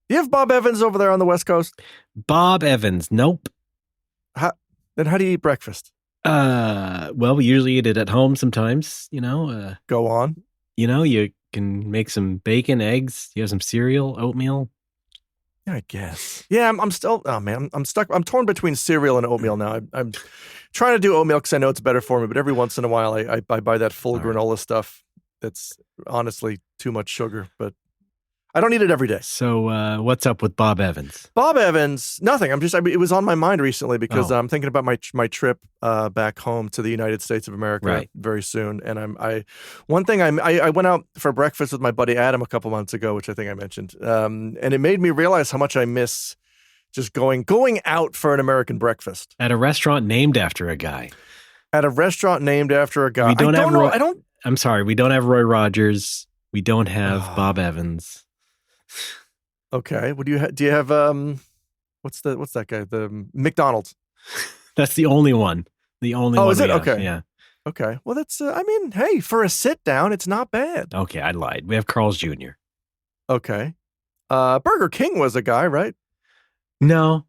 Do you have Bob Evans over there on the West Coast? Bob Evans. Nope. Then how do you eat breakfast? Well, we usually eat it at home sometimes, Go on. You can make some bacon, eggs, you have some cereal, oatmeal. Yeah, I guess. Yeah, I'm still, oh man, I'm stuck. I'm torn between cereal and oatmeal now. I'm trying to do oatmeal because I know it's better for me, but every once in a while I buy that full granola stuff. That's honestly too much sugar, but I don't eat it every day. So what's up with Bob Evans? Bob Evans, nothing. It was on my mind recently because I'm thinking about my trip back home to the United States of America very soon. And I went out for breakfast with my buddy Adam a couple months ago, which I think I mentioned. And it made me realize how much I miss just going out for an American breakfast. At a restaurant named after a guy. At a restaurant named after a guy. I'm sorry, we don't have Roy Rogers. We don't have Bob Evans. Okay. What do you do? You have what's that guy? The McDonald's. That's the only one. The only one. Oh, is it? Have. Okay. Yeah. Okay. Well, that's. Hey, for a sit down, it's not bad. Okay, I lied. We have Carl's Jr. Okay. Burger King was a guy, right? No.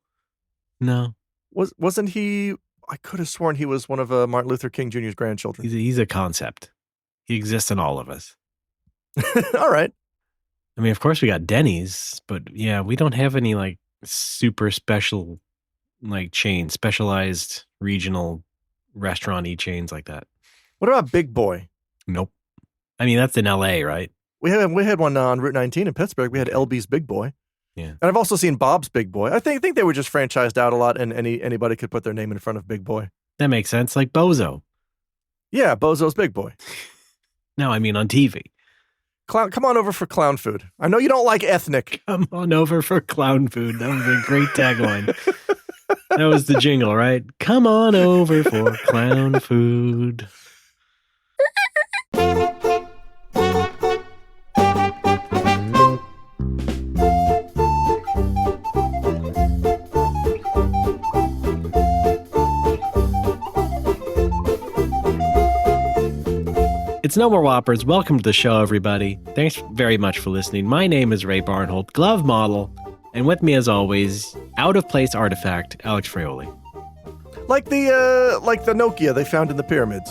Wasn't he? I could have sworn he was one of Martin Luther King Jr.'s grandchildren. He's a concept. He exists in all of us. All right. I mean, of course we got Denny's, but yeah, we don't have any like super special chain, specialized regional restaurant-y chains like that. What about Big Boy? Nope. I mean, that's in LA, right? We had one on Route 19 in Pittsburgh. We had LB's Big Boy. Yeah. And I've also seen Bob's Big Boy. I think they were just franchised out a lot and anybody could put their name in front of Big Boy. That makes sense. Like Bozo. Yeah, Bozo's Big Boy. No, I mean on TV. Come on over for clown food. I know you don't like ethnic. Come on over for clown food. That was a great tagline. That was the jingle, right? Come on over for clown food. It's No More Whoppers. Welcome to the show, everybody. Thanks very much for listening. My name is Ray Barnholt, glove model, and with me, as always, out-of-place artifact, Alex Fraioli. Like the Nokia they found in the pyramids.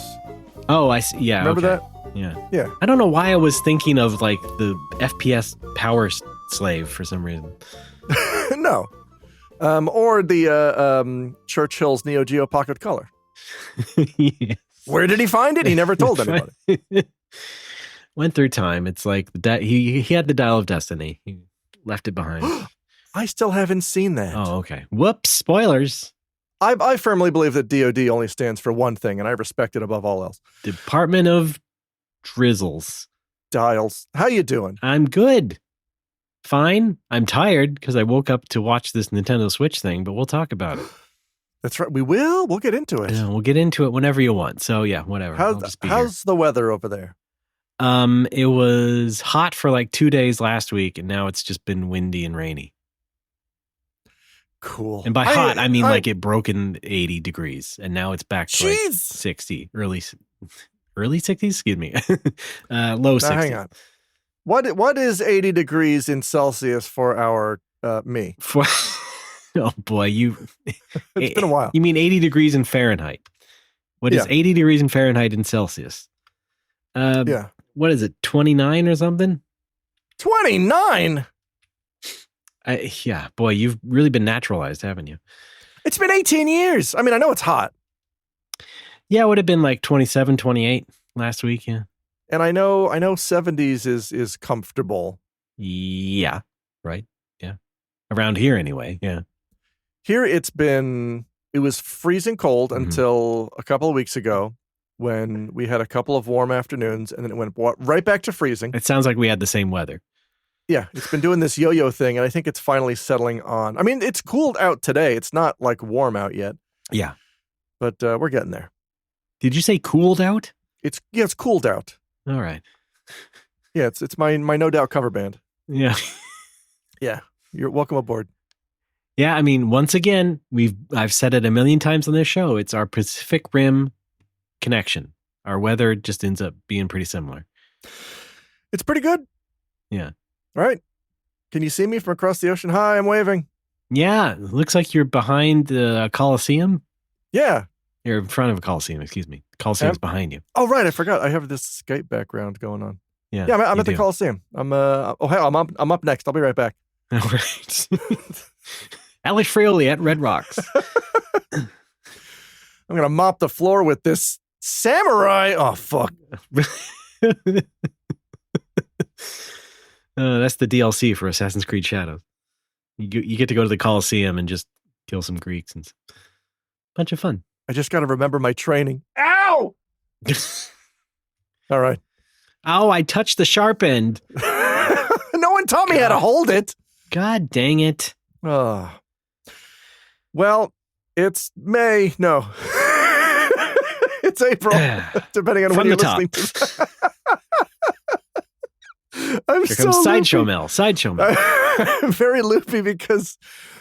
Oh, I see. Yeah, remember that? Yeah. I don't know why I was thinking of like the FPS power slave for some reason. No, or the Churchill's Neo Geo Pocket Color. Yes. Where did he find it? He never told anybody. Went through time. It's like he had the Dial of Destiny. He left it behind. I still haven't seen that. Oh, okay. Whoops! Spoilers. I firmly believe that DoD only stands for one thing, and I respect it above all else. Department of Drizzles. Dials. How you doing? I'm good. Fine. I'm tired because I woke up to watch this Nintendo Switch thing, but we'll talk about it. That's right. We will. We'll get into it. Yeah, we'll get into it whenever you want. So yeah, whatever. How's the weather over there? It was hot for like 2 days last week, and now it's just been windy and rainy. Cool. And by hot, I mean like it broke in 80 degrees, and now it's back to like 60, early 60s. Excuse me, low 60s. Hang on. What is 80 degrees in Celsius for our me? Oh boy, it's been a while. You mean 80 degrees in Fahrenheit? What is 80 degrees in Fahrenheit in Celsius? Yeah. What is it? 29 or something? 29? Yeah, boy, you've really been naturalized, haven't you? It's been 18 years. I mean, I know it's hot. Yeah, it would have been like 27, 28 last week, yeah. And I know 70s is comfortable. Yeah, right. Yeah. Around here anyway, yeah. Here it was freezing cold until a couple of weeks ago when we had a couple of warm afternoons, and then it went right back to freezing. It sounds like we had the same weather. Yeah, it's been doing this yo-yo thing, and I think it's finally settling on. I mean, it's cooled out today. It's not like warm out yet. Yeah. But we're getting there. Did you say cooled out? It's cooled out. All right. Yeah, it's my No Doubt cover band. Yeah. Yeah. You're welcome aboard. Yeah, I mean, once again, I've said it a million times on this show. It's our Pacific Rim connection. Our weather just ends up being pretty similar. It's pretty good. Yeah. All right. Can you see me from across the ocean? Hi, I'm waving. Yeah, it looks like you're behind the Coliseum. Yeah. You're in front of a Coliseum, excuse me. Coliseum's behind you. Oh, right. I forgot. I have this Skype background going on. Yeah, I'm at the Coliseum. I'm up next. I'll be right back. All right. Alex Frioli at Red Rocks. I'm going to mop the floor with this samurai. Oh, fuck. That's the DLC for Assassin's Creed Shadows. You get to go to the Coliseum and just kill some Greeks and bunch of fun. I just got to remember my training. Ow! All right. Oh, I touched the sharp end. No one taught me how to hold it. God dang it. Oh. Well, it's May. No. It's April, depending on when you're listening to. Here comes Sideshow Mel. I'm very loopy because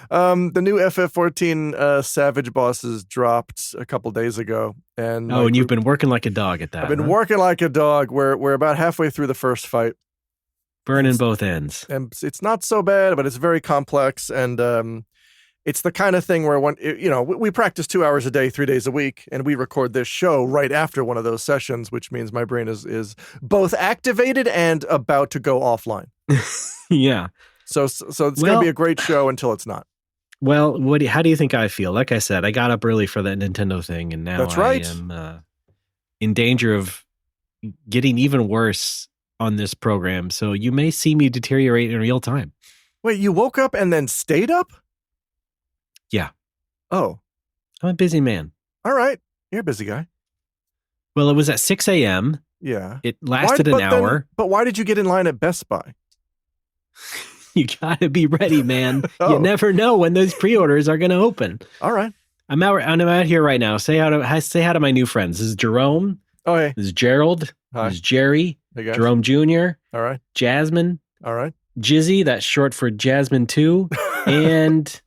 the new FF14 Savage bosses dropped a couple days ago. And and you've been working like a dog at that. I've been working like a dog. We're about halfway through the first fight. Burning both ends. And it's not so bad, but it's very complex. And it's the kind of thing where we practice 2 hours a day, 3 days a week, and we record this show right after one of those sessions, which means my brain is both activated and about to go offline. Yeah. So it's going to be a great show until it's not. Well, how do you think I feel? Like I said, I got up early for that Nintendo thing, and now That's right. I am in danger of getting even worse on this program. So you may see me deteriorate in real time. Wait, you woke up and then stayed up? Yeah. Oh. I'm a busy man. All right. You're a busy guy. Well, it was at 6 a.m. Yeah. It lasted an hour. But why did you get in line at Best Buy? You gotta be ready, man. You never know when those pre-orders are going to open. All right. I'm out here right now. Say hi to my new friends. This is Jerome. Oh, hey. This is Gerald. Hi. This is Jerry. Hey, guys. Jerome Jr. All right. Jasmine. All right. Jizzy, that's short for Jasmine 2. And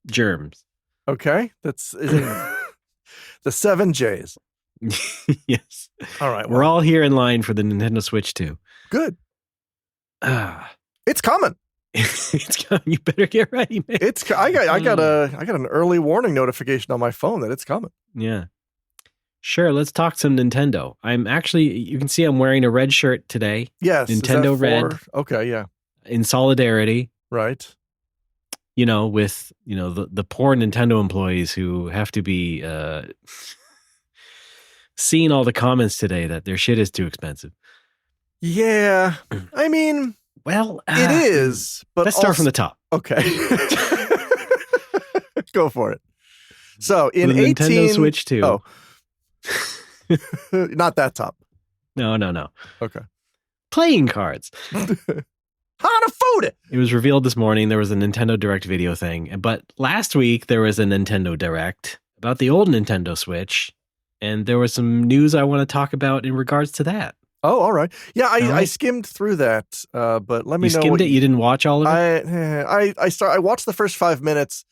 Germs. Okay. That's the 7 J's. Yes. All right. We're all here in line for the Nintendo Switch 2. Good. It's coming. It's coming. You better get ready, man. I got an early warning notification on my phone that it's coming. Yeah. Sure, let's talk some Nintendo. You can see I'm wearing a red shirt today. Yes. Nintendo Red. Okay, yeah. In solidarity. Right. With, the poor Nintendo employees who have to be seeing all the comments today that their shit is too expensive. Yeah. I mean, well, it is, but let's start from the top. Okay. Go for it. So in the Nintendo Switch 2. Oh. Not that top. No. Okay. Playing cards. How to food it. It was revealed this morning. There was a Nintendo Direct video thing. But last week, there was a Nintendo Direct about the old Nintendo Switch. And there was some news I want to talk about in regards to that. Oh, all right. Yeah, I skimmed through that. But let me know. You skimmed it? You didn't watch all of it? I watched the first 5 minutes.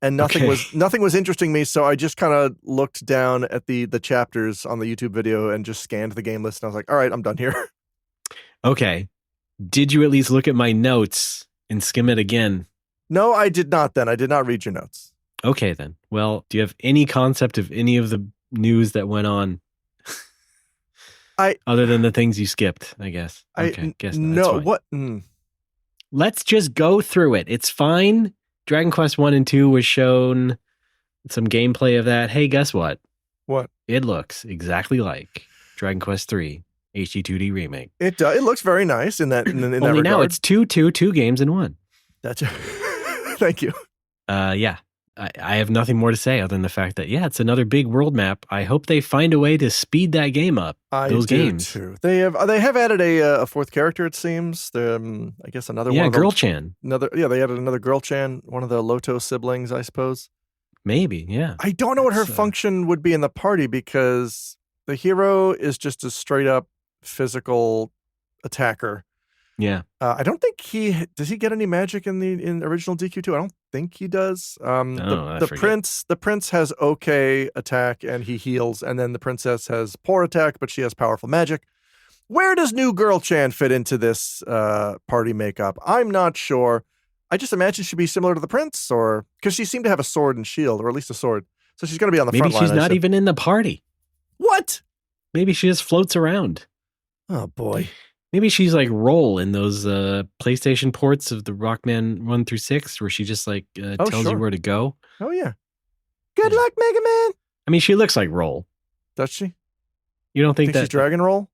And nothing was interesting me, so I just kind of looked down at the chapters on the YouTube video and just scanned the game list. And I was like, all right, I'm done here. Okay. Did you at least look at my notes and skim it again? No, I did not then. I did not read your notes. Okay, then. Well, do you have any concept of any of the news that went on? Other than the things you skipped, I guess. Okay, guess not. No, what? Let's just go through it. It's fine. Dragon Quest 1 and 2 was shown, some gameplay of that. Hey, guess what? What? It looks exactly like Dragon Quest 3 HD 2D remake. It looks very nice in that. In Only that now it's two games in one. That's thank you. Yeah. I have nothing more to say other than the fact that it's another big world map. I hope they find a way to speed that game up. Those games too. They have added a fourth character. It seems. I guess another one. Yeah, Girl-chan. They added another Girl-chan, one of the Loto siblings, I suppose. Maybe, yeah. I don't know what her function would be in the party because the hero is just a straight up physical attacker. Yeah. I don't think does he get any magic in original DQ2? I don't think he does. The prince has okay attack and he heals, and then the princess has poor attack, but she has powerful magic. Where does New Girl Chan fit into this party makeup? I'm not sure. I just imagine she'd be similar to the prince, or because she seemed to have a sword and shield, or at least a sword. So she's going to be on the front line. Maybe she's not even in the party. What? Maybe she just floats around. Oh, boy. Maybe she's like Roll in those PlayStation ports of the Rockman 1 through 6, where she just like tells you where to go. Oh, yeah. Good luck, Mega Man. I mean, she looks like Roll. Does she? You don't think that she's Dragon Roll?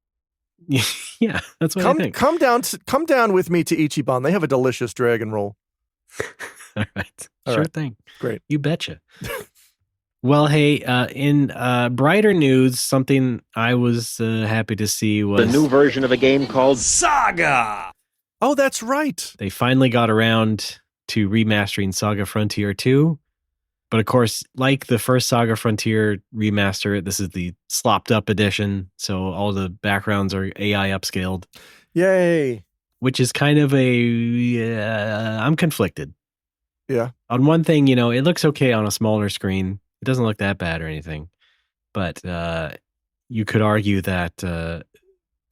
Yeah, that's what I think. Come down with me to Ichiban. They have a delicious Dragon Roll. All right. Sure thing. Great. You betcha. Well, hey, in brighter news, something I was happy to see was the new version of a game called Saga. Oh, that's right. They finally got around to remastering Saga Frontier 2. But of course, like the first Saga Frontier remaster, this is the slopped up edition. So all the backgrounds are AI upscaled. Yay. Which is kind of I'm conflicted. Yeah. On one thing, it looks okay on a smaller screen. It doesn't look that bad or anything. But you could argue that the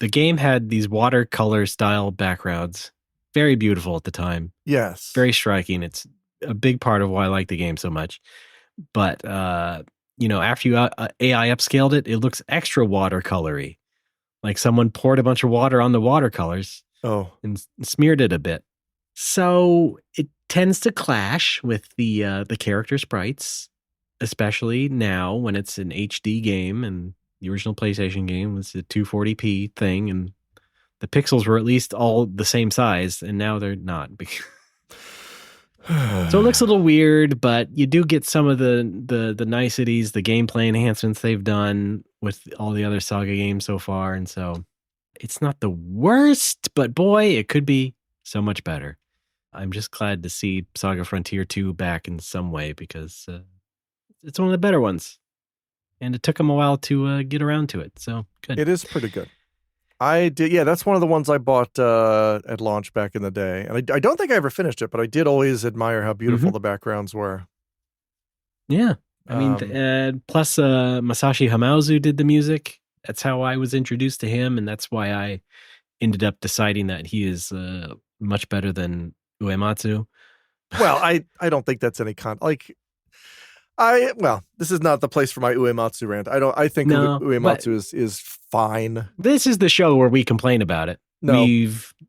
game had these watercolor style backgrounds. Very beautiful at the time. Yes. Very striking. It's a big part of why I like the game so much. But, after you AI upscaled it, it looks extra watercolory. Like someone poured a bunch of water on the watercolors and smeared it a bit. So it tends to clash with the character sprites, especially now when it's an HD game, and the original PlayStation game was a 240p thing, and the pixels were at least all the same size, and now they're not. So it looks a little weird, but you do get some of the niceties, the gameplay enhancements they've done with all the other Saga games so far. And so it's not the worst, but boy, it could be so much better. I'm just glad to see Saga Frontier 2 back in some way, because it's one of the better ones. And it took them a while to get around to it. So good. It is pretty good. I did, yeah. That's one of the ones I bought at launch back in the day, and I don't think I ever finished it, but I did always admire how beautiful the backgrounds were. Yeah, I mean, plus Masashi Hamauzu did the music. That's how I was introduced to him, and that's why I ended up deciding that he is much better than Uematsu. Well, I don't think that's any this is not the place for my Uematsu rant. I think Uematsu is fine. This is the show where we complain about it. No.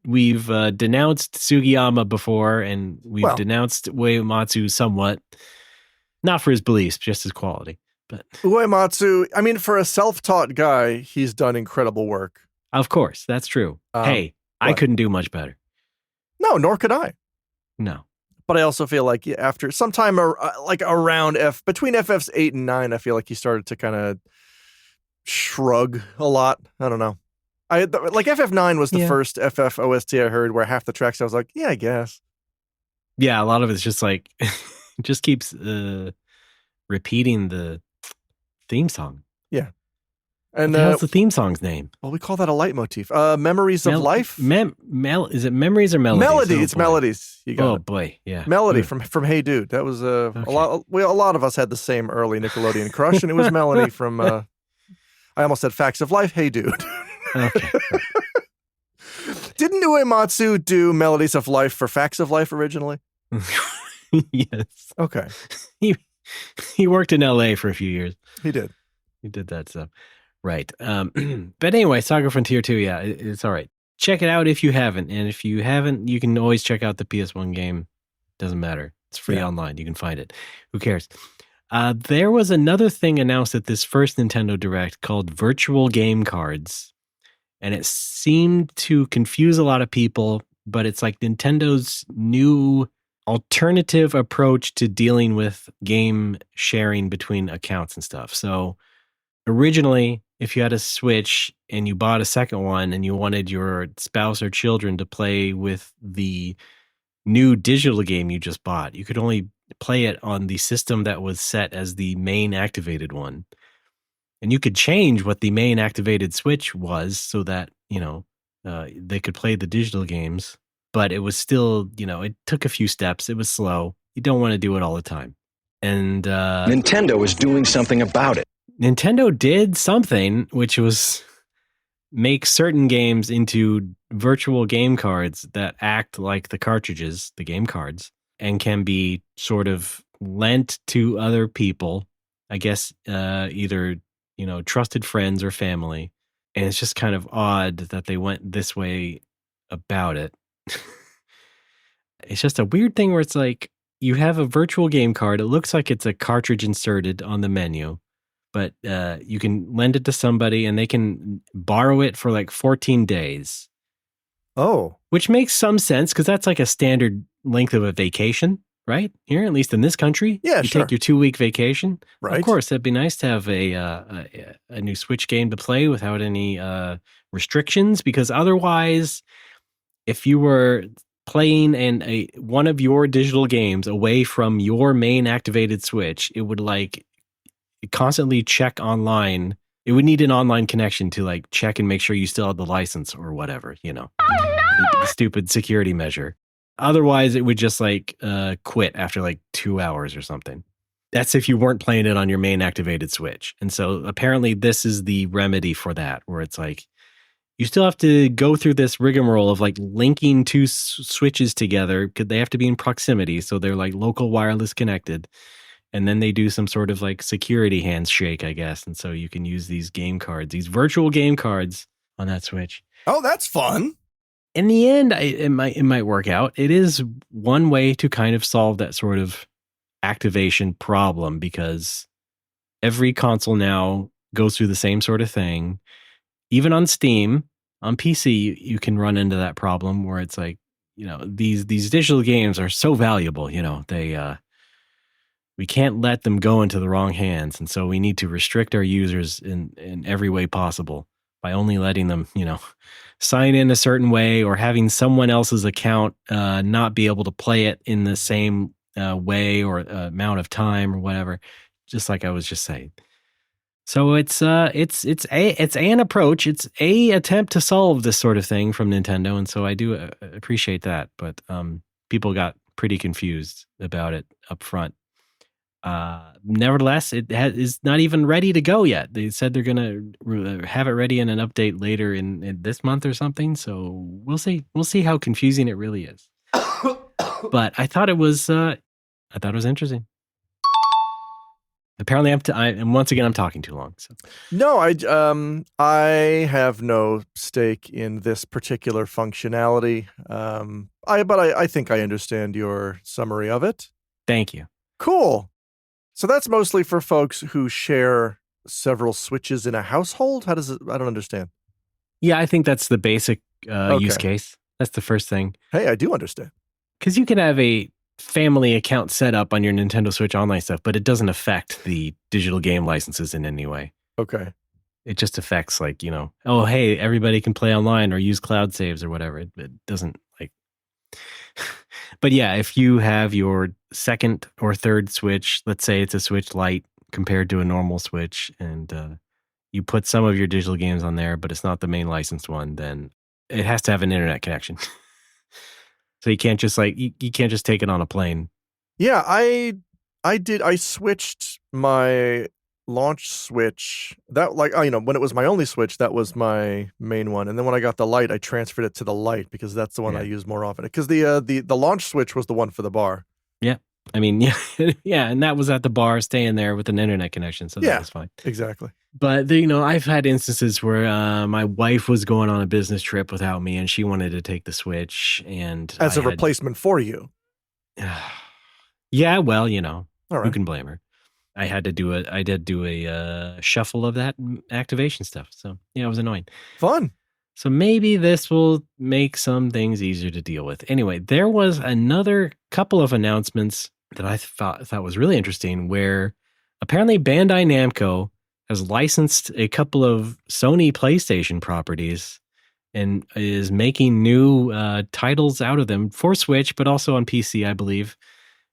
We've denounced Sugiyama before, and we've denounced Uematsu somewhat. Not for his beliefs, just his quality. But Uematsu, I mean, for a self-taught guy, he's done incredible work. Of course, that's true. Hey, I couldn't do much better. No, nor could I. No. But I also feel like after sometime like around between FFs 8 and 9, I feel like he started to kind of shrug a lot. I don't know. Like FF9 was the first FF OST I heard where half the tracks I was like, yeah, I guess. Yeah, a lot of it's just like, it just keeps repeating the theme song. Yeah. And what's the theme song's name? Well, we call that a leitmotif. Memories of Life? Is it Memories or Melodies? Melody. It's Melodies. You got it. Boy, yeah. Melody from Hey Dude. That was a lot of us had the same early Nickelodeon crush, and it was Melody from I almost said Facts of Life. Hey Dude. Okay. Didn't Uematsu do Melodies of Life for Facts of Life originally? Yes. Okay. He worked in LA for a few years. He did that stuff. Right. But anyway, Saga Frontier 2, yeah, it's all right. Check it out if you haven't. And if you haven't, you can always check out the PS1 game. Doesn't matter. It's free online. You can find it. Who cares? There was another thing announced at this first Nintendo Direct called Virtual Game Cards. And it seemed to confuse a lot of people, but it's like Nintendo's new alternative approach to dealing with game sharing between accounts and stuff. So originally, if you had a Switch and you bought a second one and you wanted your spouse or children to play with the new digital game you just bought, you could only play it on the system that was set as the main activated one. And you could change what the main activated Switch was so that, they could play the digital games, but it was still, it took a few steps. It was slow. You don't want to do it all the time. And Nintendo is doing something about it. Nintendo did something, which was make certain games into virtual game cards that act like the cartridges, the game cards, and can be sort of lent to other people, I guess, either, trusted friends or family. And it's just kind of odd that they went this way about it. It's just a weird thing where it's like you have a virtual game card. It looks like it's a cartridge inserted on the menu, but you can lend it to somebody and they can borrow it for like 14 days. Oh. Which makes some sense because that's like a standard length of a vacation, right? Here, at least in this country. Yeah, you sure. take your 2-week vacation. Right. Of course, it'd be nice to have a new Switch game to play without any restrictions, because otherwise, if you were playing one of your digital games away from your main activated Switch, it would like constantly check online. It would need an online connection to like check and make sure you still have the license or whatever, the stupid security measure. Otherwise, it would just like quit after like 2 hours or something. That's if you weren't playing it on your main activated Switch. And so apparently this is the remedy for that, where it's like you still have to go through this rigmarole of like linking two switches together because they have to be in proximity. So they're like local wireless connected. And then they do some sort of like security handshake, I guess. And so you can use these game cards, these virtual game cards on that Switch. Oh, that's fun. In the end, it might work out. It is one way to kind of solve that sort of activation problem, because every console now goes through the same sort of thing. Even on Steam, on PC, you can run into that problem where it's like, these digital games are so valuable, they we can't let them go into the wrong hands. And so we need to restrict our users in every way possible by only letting them, sign in a certain way or having someone else's account not be able to play it in the same way or amount of time or whatever, just like I was just saying. So it's an approach. It's a attempt to solve this sort of thing from Nintendo. And so I do appreciate that. But people got pretty confused about it up front. Nevertheless, it is not even ready to go yet. They said they're going to have it ready in an update later in this month or something. So we'll see. We'll see how confusing it really is. But I thought it was interesting. Apparently, and once again, I'm talking too long. So no, I have no stake in this particular functionality. But I think I understand your summary of it. Thank you. Cool. So that's mostly for folks who share several Switches in a household? How does it? I don't understand. Yeah, I think that's the basic use case. That's the first thing. Hey, I do understand. Because you can have a family account set up on your Nintendo Switch Online stuff, but it doesn't affect the digital game licenses in any way. Okay. It just affects like, oh, hey, everybody can play online or use cloud saves or whatever. It doesn't like... But yeah, if you have your second or third Switch, let's say it's a Switch Lite compared to a normal Switch, and you put some of your digital games on there, but it's not the main licensed one, then it has to have an internet connection. So you can't just you can't just take it on a plane. Yeah, I switched my launch Switch. That when it was my only Switch, that was my main one. And then when I got the Lite, I transferred it to the Lite because that's the one I use more often. Because the launch Switch was the one for the bar. Yeah. I mean, yeah, and that was at the bar, staying there with an internet connection, so that was fine. Exactly. But I've had instances where my wife was going on a business trip without me, and she wanted to take the Switch, and as a replacement for you. Yeah, well, all right. Who can blame her? I did do a shuffle of that activation stuff, so yeah, it was annoying. Fun. So maybe this will make some things easier to deal with. Anyway, there was another couple of announcements that I thought was really interesting, where apparently Bandai Namco has licensed a couple of Sony PlayStation properties and is making new titles out of them for Switch, but also on PC, I believe,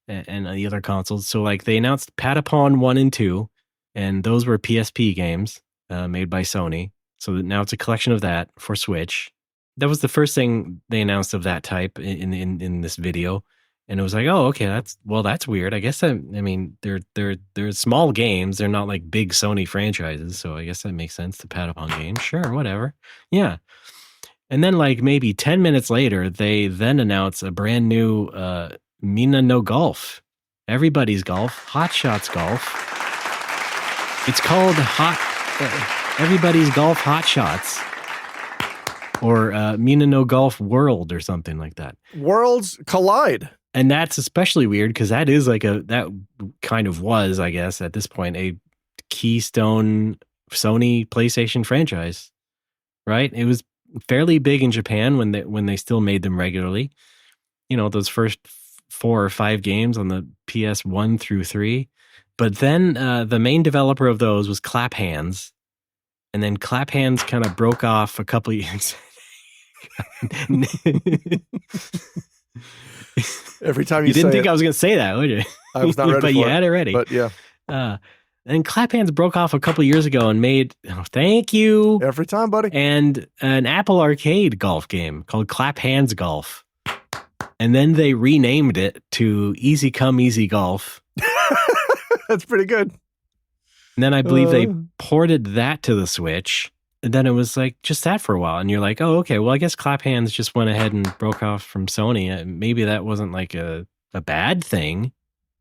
and the other consoles. So like they announced Patapon 1 and 2, and those were PSP games made by Sony. So now it's a collection of that for Switch. That was the first thing they announced of that type in this video. And it was like, oh, okay, that's weird. I guess they're small games. They're not like big Sony franchises, so I guess that makes sense to Patapon games. Sure, whatever. Yeah. And then like maybe 10 minutes later, they then announce a brand new Mina no Golf. Everybody's Golf, Hot Shots Golf. It's called Everybody's Golf Hot Shots. Or Mina no Golf World or something like that. Worlds collide. And that's especially weird because that is like that kind of was, I guess, at this point, a keystone Sony PlayStation franchise, right? It was fairly big in Japan when they still made them regularly. You know, those first 4 or 5 games on the PS1 through 3. But then the main developer of those was Clap Hands. And then Clap Hands kind of broke off a couple years. Every time you didn't think it, I was going to say that, would you? I was not ready but for you had it ready. But yeah. And Clap Hands broke off a couple years ago and made, thank you. Every time, buddy. And an Apple Arcade golf game called Clap Hands Golf. And then they renamed it to Easy Come Easy Golf. That's pretty good. And then I believe they ported that to the Switch. And then it was like just that for a while. And you're like, oh, okay, well, I guess Clap Hands just went ahead and broke off from Sony. Maybe that wasn't like a bad thing.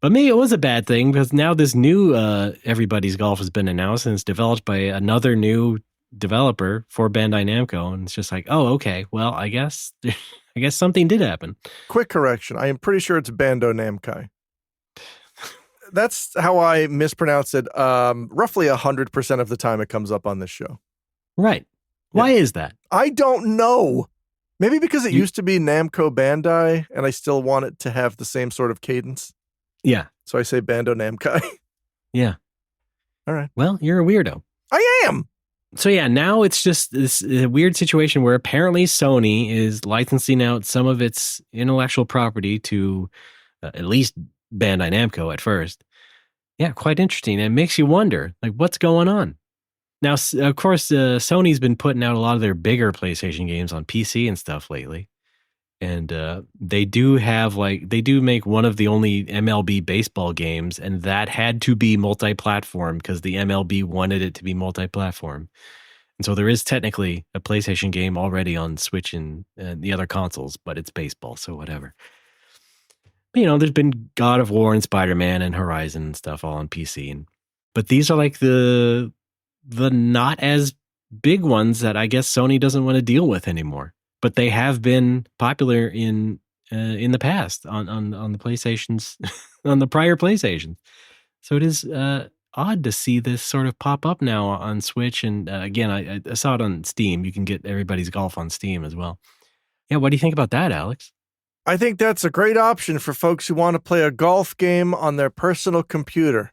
But maybe it was a bad thing because now this new Everybody's Golf has been announced and it's developed by another new developer for Bandai Namco. And it's just like, oh, okay, well, I guess something did happen. Quick correction. I am pretty sure it's Bando Namkai. That's how I mispronounce it. Roughly 100% of the time it comes up on this show. Right. Why is that? I don't know. Maybe because it used to be Namco Bandai and I still want it to have the same sort of cadence. Yeah. So I say Bando Namkai. Yeah. All right. Well, you're a weirdo. I am. So yeah, now it's just this weird situation where apparently Sony is licensing out some of its intellectual property to at least Bandai Namco at first. Yeah, quite interesting. And it makes you wonder, like, what's going on? Now, of course, Sony's been putting out a lot of their bigger PlayStation games on PC and stuff lately. And they do make one of the only MLB baseball games, and that had to be multi-platform because the MLB wanted it to be multi-platform. And so there is technically a PlayStation game already on Switch and the other consoles, but it's baseball, so whatever. But, there's been God of War and Spider-Man and Horizon and stuff all on PC. But these are like the not as big ones that I guess Sony doesn't want to deal with anymore. But they have been popular in the past on the PlayStations, on the prior PlayStations. So it is odd to see this sort of pop up now on Switch. And again, I saw it on Steam. You can get Everybody's Golf on Steam as well. Yeah, what do you think about that, Alex? I think that's a great option for folks who want to play a golf game on their personal computer.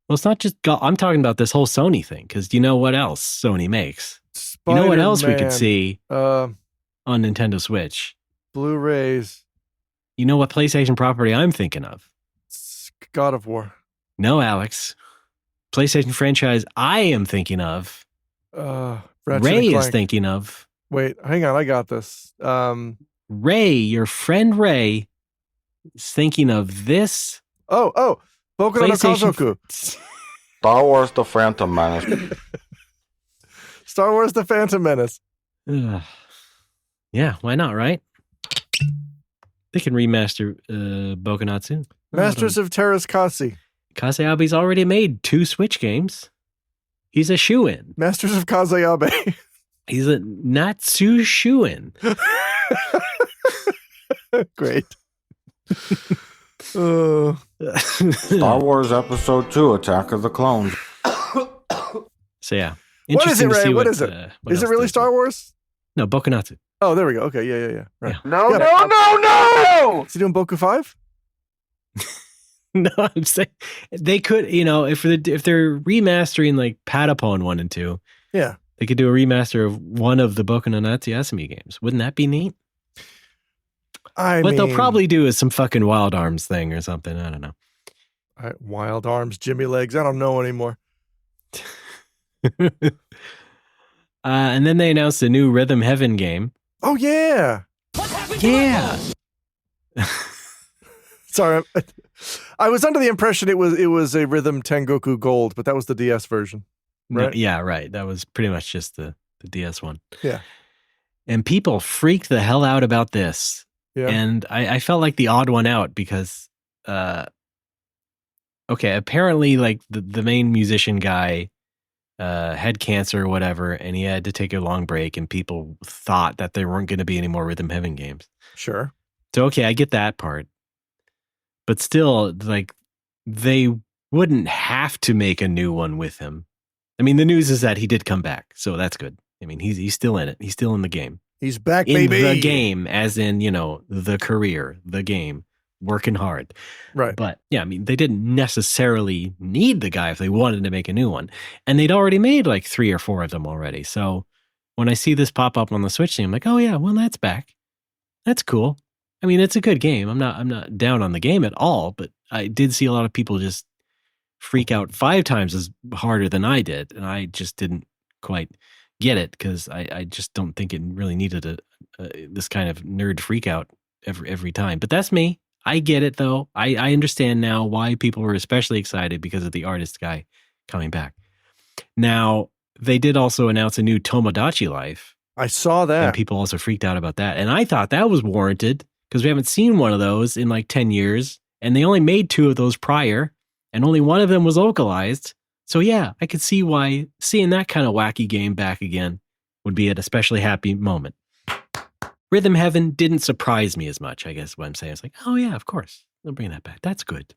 Well, it's not just golf. I'm talking about this whole Sony thing because you know what else Sony makes? You know what else we could see on Nintendo Switch? Blu-rays. You know what PlayStation property I'm thinking of? God of War. No, Alex. PlayStation franchise I am thinking of. Ray is thinking of. Wait, hang on. I got this. Ray, your friend Ray, is thinking of this. Oh. Boku no Kazoku. Star Wars The Phantom Menace. Star Wars The Phantom Menace. Yeah, why not, right? They can remaster Bokunatsu. Masters of Terrace Kasi. Kaseyabe's already made 2 Switch games. He's a shoo-in. Masters of Kaseyabe. He's a Natsu shoo-in. Great. Star Wars Episode 2, Attack of the Clones. So yeah. What is it, Ray? What is it? Is it really Star Wars? No, Bokunatsu. Oh, there we go. Okay, yeah. Right. Yeah. No! Is he doing Boku 5? No, I'm saying they could, if they're remastering like Patapon 1 and 2, yeah, they could do a remaster of one of the Boku no Natsuyasumi games. Wouldn't that be neat? What they'll probably do is some fucking Wild Arms thing or something. I don't know. Wild Arms, Jimmy Legs. I don't know anymore. And then they announced a new Riven Heaven game. Oh, yeah. Yeah. Sorry, I was under the impression it was a Rhythm Tengoku Gold, but that was the DS version, right? No, yeah, right. That was pretty much just the DS one. Yeah. And people freaked the hell out about this. Yeah. And I felt like the odd one out because, apparently like the main musician guy had cancer or whatever, and he had to take a long break, and people thought that there weren't going to be any more Rhythm Heaven games. Sure. So, okay, I get that part. But still, like, they wouldn't have to make a new one with him. I mean, the news is that he did come back, so that's good. I mean, he's still in it. He's still in the game. He's back, in baby. The game, as in, the career, the game, working hard. Right. But, yeah, I mean, they didn't necessarily need the guy if they wanted to make a new one. And they'd already made, like, 3 or 4 of them already. So when I see this pop up on the Switch thing, I'm like, oh, yeah, well, that's back. That's cool. I mean, it's a good game. I'm not down on the game at all, but I did see a lot of people just freak out 5 times as harder than I did, and I just didn't quite get it because I just don't think it really needed this kind of nerd freak out every time. But that's me. I get it though. I understand now why people were especially excited because of the artist guy coming back. Now, they did also announce a new Tomodachi Life. I saw that. And people also freaked out about that. And I thought that was warranted because we haven't seen one of those in like 10 years. And they only made 2 of those prior, and only one of them was localized. So yeah, I could see why seeing that kind of wacky game back again would be an especially happy moment. Rhythm Heaven didn't surprise me as much, I guess what I'm saying. It's like, oh yeah, of course. They'll bring that back. That's good.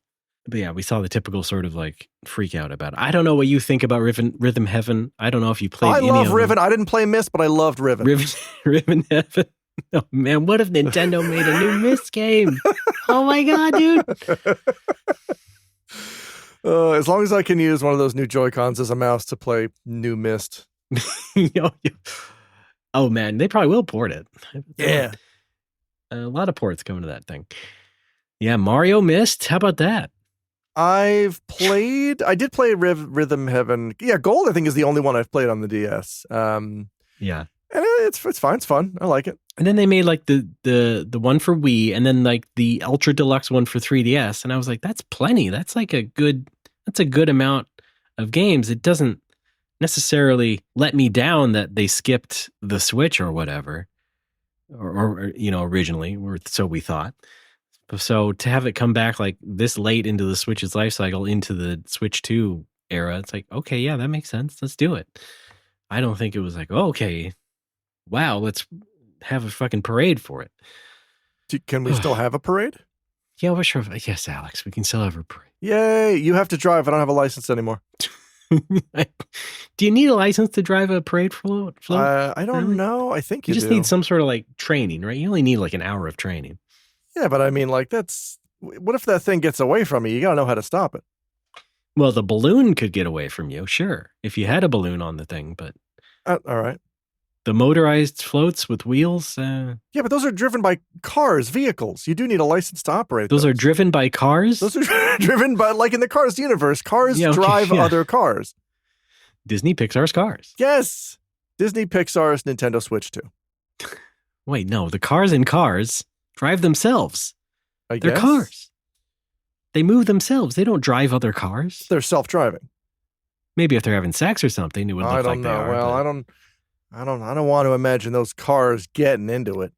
But yeah, we saw the typical sort of like freak out about it. I don't know what you think about Rhythm Heaven. I don't know if you played any love of Riven. them. I didn't play Myst, but I loved Riven. Riven Heaven. Oh man, what if Nintendo made a new Myst game? Oh my god, dude. As long as I can use one of those new Joy-Cons as a mouse to play new Myst. Oh man, they probably will port it. Yeah. A lot of ports coming to that thing. Yeah, Mario Myst. How about that? I did play Rhythm Heaven. Yeah, Gold I think is the only one I've played on the DS. Yeah. And it's fine. It's fun. I like it. And then they made like the one for Wii, and then like the Ultra Deluxe one for 3DS. And I was like, that's plenty. That's like a good amount of games. It doesn't necessarily let me down that they skipped the Switch or whatever, or originally, or so we thought. So to have it come back like this late into the Switch's life cycle, into the Switch 2 era, it's like, okay, yeah, that makes sense. Let's do it. I don't think it was like, oh, okay, wow, let's have a fucking parade for it. Can we still have a parade? Yeah, we're sure. Yes, Alex, we can still have a parade. Yay, you have to drive. I don't have a license anymore. Do you need a license to drive a parade float? I don't know. I think you just do. need some sort of like training, right? You only need like an hour of training. Yeah, but I mean, like what if that thing gets away from you? You got to know how to stop it. Well, the balloon could get away from you, sure, if you had a balloon on the thing, but... all right. The motorized floats with wheels? Yeah, but those are driven by vehicles. You do need a license to operate those. Those are driven by cars? Those are driven by, like in the Cars universe, cars drive other cars. Disney Pixar's cars. Yes. Disney Pixar's Nintendo Switch 2. Wait, no, the cars in Cars drive themselves. They're cars. They move themselves. They don't drive other cars. They're self-driving. Maybe if they're having sex or something, it would look like they are. Well, I don't want to imagine those cars getting into it.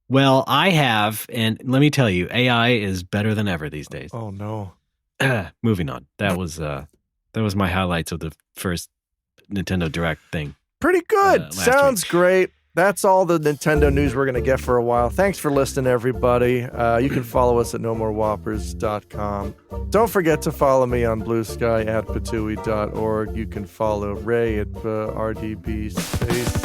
Well, I have, and let me tell you, AI is better than ever these days. Oh no. Moving on. That was my highlights of the first Nintendo Direct thing. Pretty good. Sounds week. Great. That's all the Nintendo news we're going to get for a while. Thanks for listening, everybody. You can follow us at nomorewhoppers.com. Don't forget to follow me on Blue Sky at patui.org. You can follow Ray at RDB Space.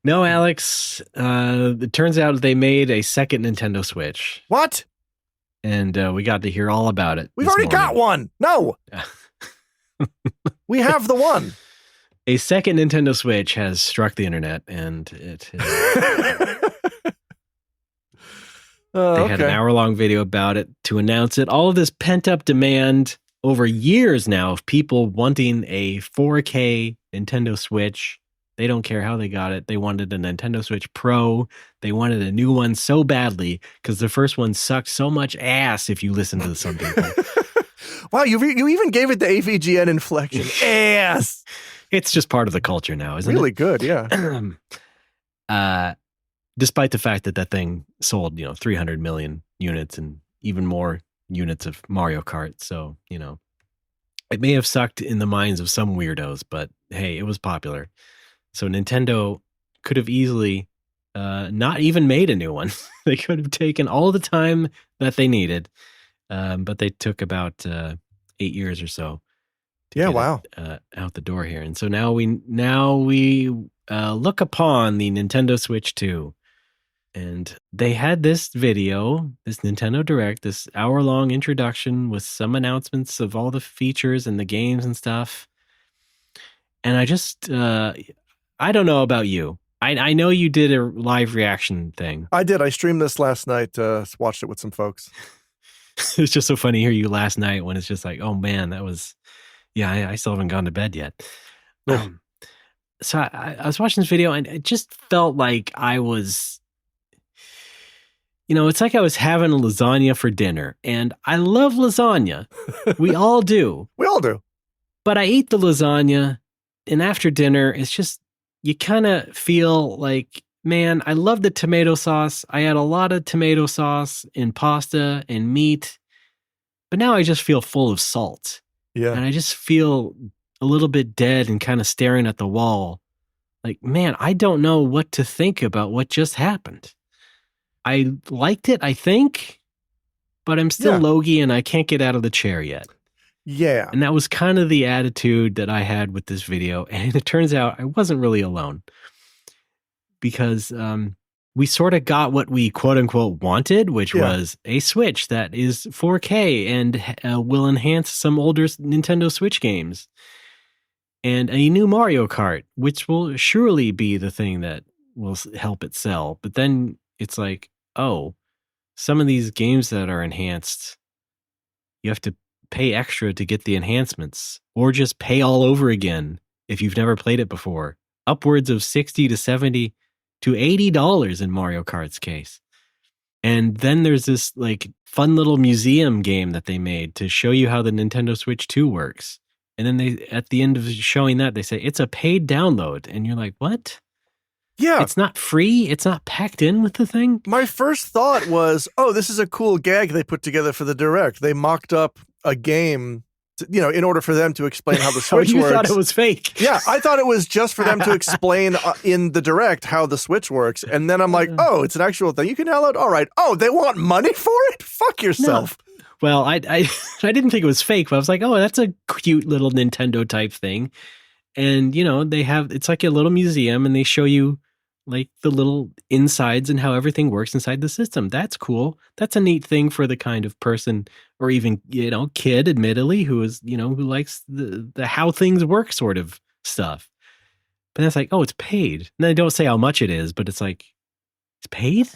No, Alex. It turns out they made a second Nintendo Switch. What? And we got to hear all about it. We've already got one. No. We have the one. A second Nintendo Switch has struck the internet, and it they had an hour-long video about it to announce it. All of this pent-up demand over years now of people wanting a 4K Nintendo Switch. They don't care how they got it. They wanted a Nintendo Switch Pro. They wanted a new one so badly because the first one sucked so much ass if you listen to some people. Wow, you even gave it the AVGN inflection. Ass! It's just part of the culture now, isn't really it? Good, yeah. Despite the fact that thing sold, 300 million units and even more units of Mario Kart. So, it may have sucked in the minds of some weirdos, but hey, it was popular. So Nintendo could have easily not even made a new one. They could have taken all the time that they needed, but they took about 8 years or so. Yeah, wow. Out the door here, and so now we look upon the Nintendo Switch 2, and they had this video, this Nintendo Direct, this hour-long introduction with some announcements of all the features and the games and stuff. And I just, I don't know about you. I know you did a live reaction thing. I did. I streamed this last night, watched it with some folks. It's just so funny to hear you last night when it's just like, oh man, that was, I still haven't gone to bed yet. So I was watching this video and it just felt like I was, it's like I was having a lasagna for dinner, and I love lasagna. We all do. We all do. But I ate the lasagna, and after dinner, it's just, you kind of feel like, man, I love the tomato sauce. I had a lot of tomato sauce in pasta and meat, but now I just feel full of salt. Yeah. And I just feel a little bit dead and kind of staring at the wall. Like, man, I don't know what to think about what just happened. I liked it, I think, but I'm still logy and I can't get out of the chair yet. Yeah. And that was kind of the attitude that I had with this video. And it turns out I wasn't really alone, because we sort of got what we quote unquote wanted, which was a Switch that is 4K and will enhance some older Nintendo Switch games, and a new Mario Kart, which will surely be the thing that will help it sell. But then it's like, oh, some of these games that are enhanced, you have to pay extra to get the enhancements, or just pay all over again if you've never played it before. Upwards of $60 to $70 to $80 in Mario Kart's case. And then there's this like fun little museum game that they made to show you how the Nintendo Switch 2 works. And then they, at the end of showing that, they say it's a paid download, and you're like, what? Yeah. It's not free. It's not packed in with the thing. My first thought was, oh, this is a cool gag they put together for the Direct. They mocked up a game, in order for them to explain how the Switch you works. thought it was fake. Yeah, I thought it was just for them to explain in the Direct how the Switch works. And then I'm like, oh, it's an actual thing you can download? All right. Oh, they want money for it? Fuck yourself. No. Well, I didn't think it was fake, but I was like, oh, that's a cute little Nintendo type thing. And, they have, it's like a little museum, and they show you like the little insides and how everything works inside the system. That's cool. That's a neat thing for the kind of person, or even, kid, admittedly, who is, who likes the how things work sort of stuff. But it's like, oh, it's paid. And they don't say how much it is, but it's like, it's paid?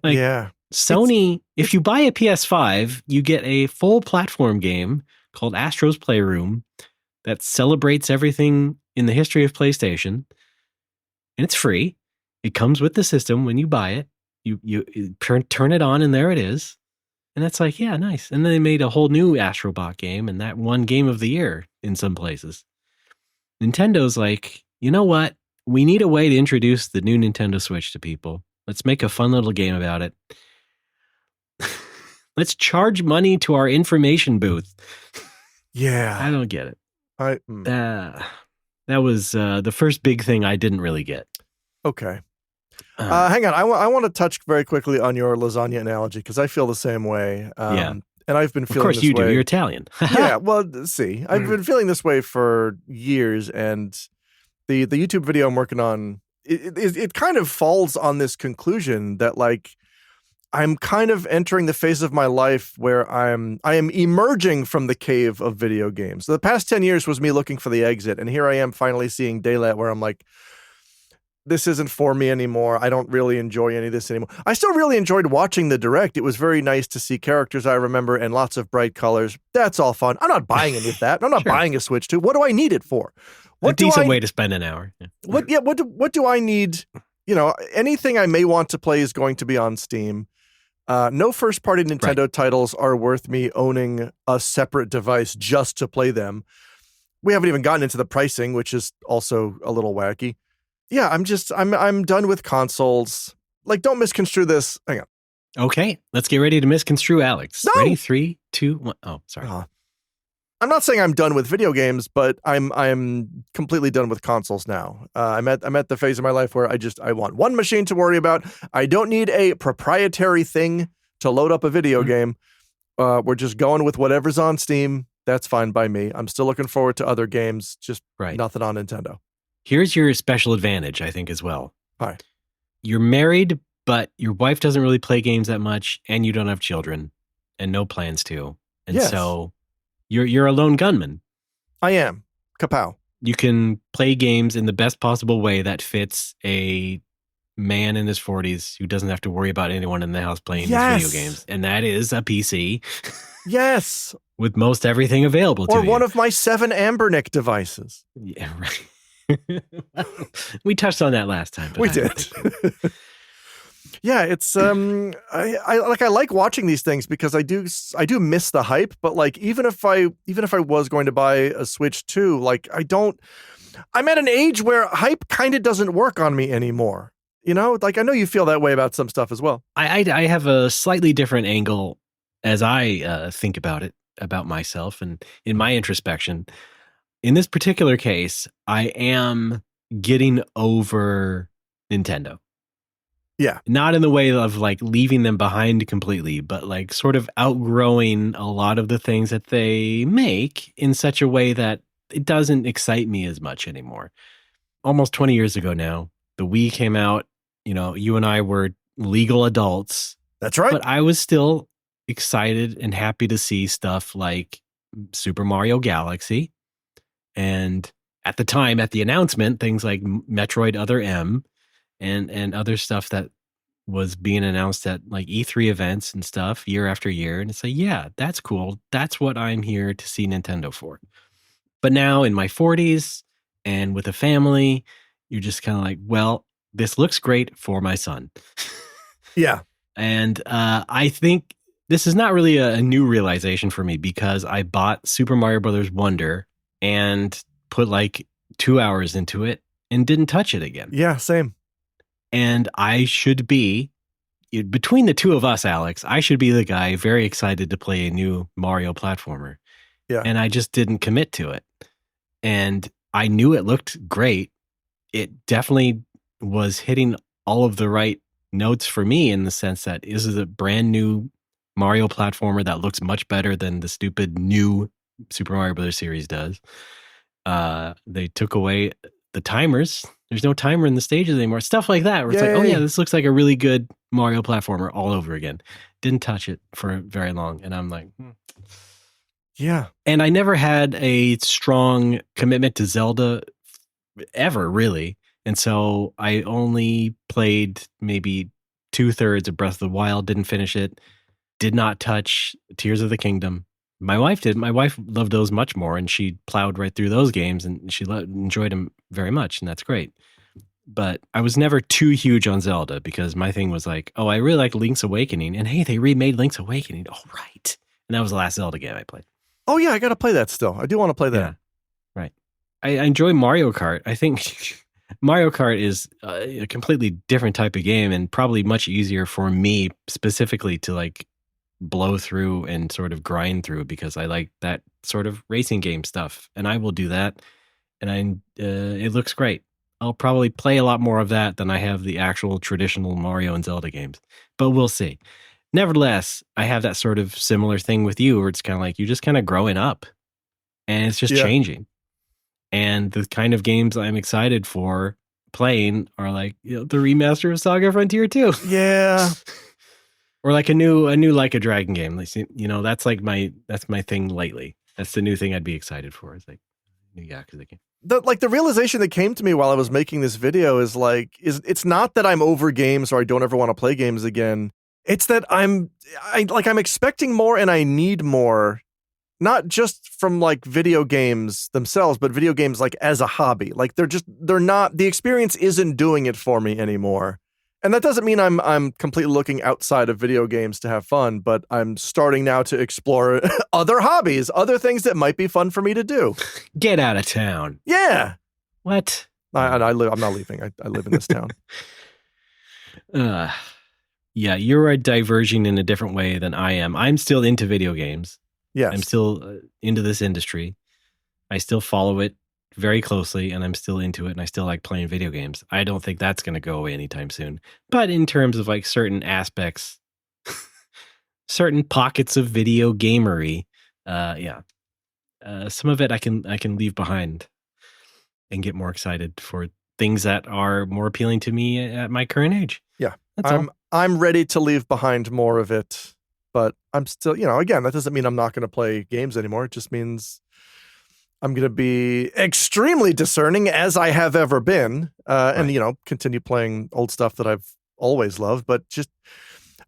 Yeah. Sony, if you buy a PS5, you get a full platform game called Astro's Playroom that celebrates everything in the history of PlayStation. And it's free. It comes with the system when you buy it. You turn it on, and there it is. And that's like, yeah, nice. And then they made a whole new Astrobot game, and that won Game of the Year in some places. Nintendo's like, you know what? We need a way to introduce the new Nintendo Switch to people. Let's make a fun little game about it. Let's charge money to our information booth. Yeah. I don't get it. That was the first big thing I didn't really get. Okay. Hang on. I want to touch very quickly on your lasagna analogy, because I feel the same way. And I've been feeling this way. Of course you do. You're Italian. Yeah. Well, see, I've been feeling this way for years, and the YouTube video I'm working on, it kind of falls on this conclusion that, like, I'm kind of entering the phase of my life where I am emerging from the cave of video games. So the past 10 years was me looking for the exit, and here I am finally seeing daylight, where I'm like, this isn't for me anymore. I don't really enjoy any of this anymore. I still really enjoyed watching the Direct. It was very nice to see characters I remember and lots of bright colors. That's all fun. I'm not buying any of that. I'm not buying a Switch 2. What do I need it for? A decent way to spend an hour. Yeah. What do I need? Anything I may want to play is going to be on Steam. No first-party Nintendo titles are worth me owning a separate device just to play them. We haven't even gotten into the pricing, which is also a little wacky. Yeah, I'm done with consoles. Like, don't misconstrue this. Hang on. Okay, let's get ready to misconstrue Alex. No! Ready? 3, 2, 1. Oh, sorry. I'm not saying I'm done with video games, but I'm completely done with consoles now. I'm at the phase of my life where I want one machine to worry about. I don't need a proprietary thing to load up a video game. We're just going with whatever's on Steam. That's fine by me. I'm still looking forward to other games, just nothing on Nintendo. Here's your special advantage, I think, as well. Hi. You're married, but your wife doesn't really play games that much, and you don't have children, and no plans to. And so you're a lone gunman. I am. Kapow. You can play games in the best possible way that fits a man in his 40s who doesn't have to worry about anyone in the house playing his video games. And that is a PC. Yes. With most everything available to you. Or one of my 7 Ambernick devices. Yeah, right. We touched on that last time. We did. Yeah, it's I like watching these things because I do miss the hype, but like even if I was going to buy a Switch 2, like I'm at an age where hype kind of doesn't work on me anymore. Like I know you feel that way about some stuff as well. I have a slightly different angle as I think about it, about myself and in my introspection. In this particular case, I am getting over Nintendo. Yeah. Not in the way of like leaving them behind completely, but like sort of outgrowing a lot of the things that they make in such a way that it doesn't excite me as much anymore. Almost 20 years ago now, the Wii came out. You and I were legal adults. That's right. But I was still excited and happy to see stuff like Super Mario Galaxy. And at the time, at the announcement, things like Metroid Other M and other stuff that was being announced at like E3 events and stuff year after year. And it's like, yeah, that's cool. That's what I'm here to see Nintendo for. But now in my 40s and with a family, you're just kind of like, well, this looks great for my son. Yeah. And I think this is not really a new realization for me because I bought Super Mario Brothers Wonder and put like 2 hours into it and didn't touch it again. Yeah, same. And I should be, between the two of us, Alex, I should be the guy very excited to play a new Mario platformer. Yeah. And I just didn't commit to it. And I knew it looked great. It definitely was hitting all of the right notes for me in the sense that this is a brand new Mario platformer that looks much better than the stupid new Super Mario Brothers series does. They took away the timers. There's no timer in the stages anymore. Stuff like that. Where it's like, oh yeah, this looks like a really good Mario platformer all over again. Didn't touch it for very long. And I'm like, yeah. And I never had a strong commitment to Zelda ever, really. And so I only played maybe 2/3 of Breath of the Wild, didn't finish it, did not touch Tears of the Kingdom. My wife did. My wife loved those much more, and she plowed right through those games, and she enjoyed them very much, and that's great. But I was never too huge on Zelda because my thing was like, oh, I really like Link's Awakening, and hey, they remade Link's Awakening. Oh, right. And that was the last Zelda game I played. Oh, yeah, I got to play that still. I do want to play that. Yeah, right. I enjoy Mario Kart. I think Mario Kart is a completely different type of game and probably much easier for me specifically to like blow through and sort of grind through because I like that sort of racing game stuff, and I will do that. And it looks great. I'll probably play a lot more of that than I have the actual traditional Mario and Zelda games, but we'll see. Nevertheless, I have that sort of similar thing with you where it's kind of like you're just kind of growing up and it's just changing. And the kind of games I'm excited for playing are like, the remaster of Saga Frontier 2. Yeah. Or like a new Like a Dragon game. Like, that's my thing lately. That's the new thing I'd be excited for. It's like new Yakuza game. the realization that came to me while I was making this video is it's not that I'm over games or I don't ever want to play games again. It's that I'm expecting more and I need more, not just from like video games themselves, but video games like as a hobby. Like they're not, the experience isn't doing it for me anymore. And that doesn't mean I'm completely looking outside of video games to have fun, but I'm starting now to explore other hobbies, other things that might be fun for me to do. Get out of town. Yeah. What? I'm not leaving. I live in this town. Yeah, you're diverging in a different way than I am. I'm still into video games. Yes. I'm still into this industry. I still follow it very closely, and I'm still into it, and I still like playing video games. I don't think that's going to go away anytime soon. But in terms of like certain aspects, certain pockets of video gamery, some of it I can leave behind and get more excited for things that are more appealing to me at my current age. Yeah, that's I'm ready to leave behind more of it, but I'm still, again, that doesn't mean I'm not going to play games anymore. It just means I'm going to be extremely discerning, as I have ever been, and continue playing old stuff that I've always loved. But just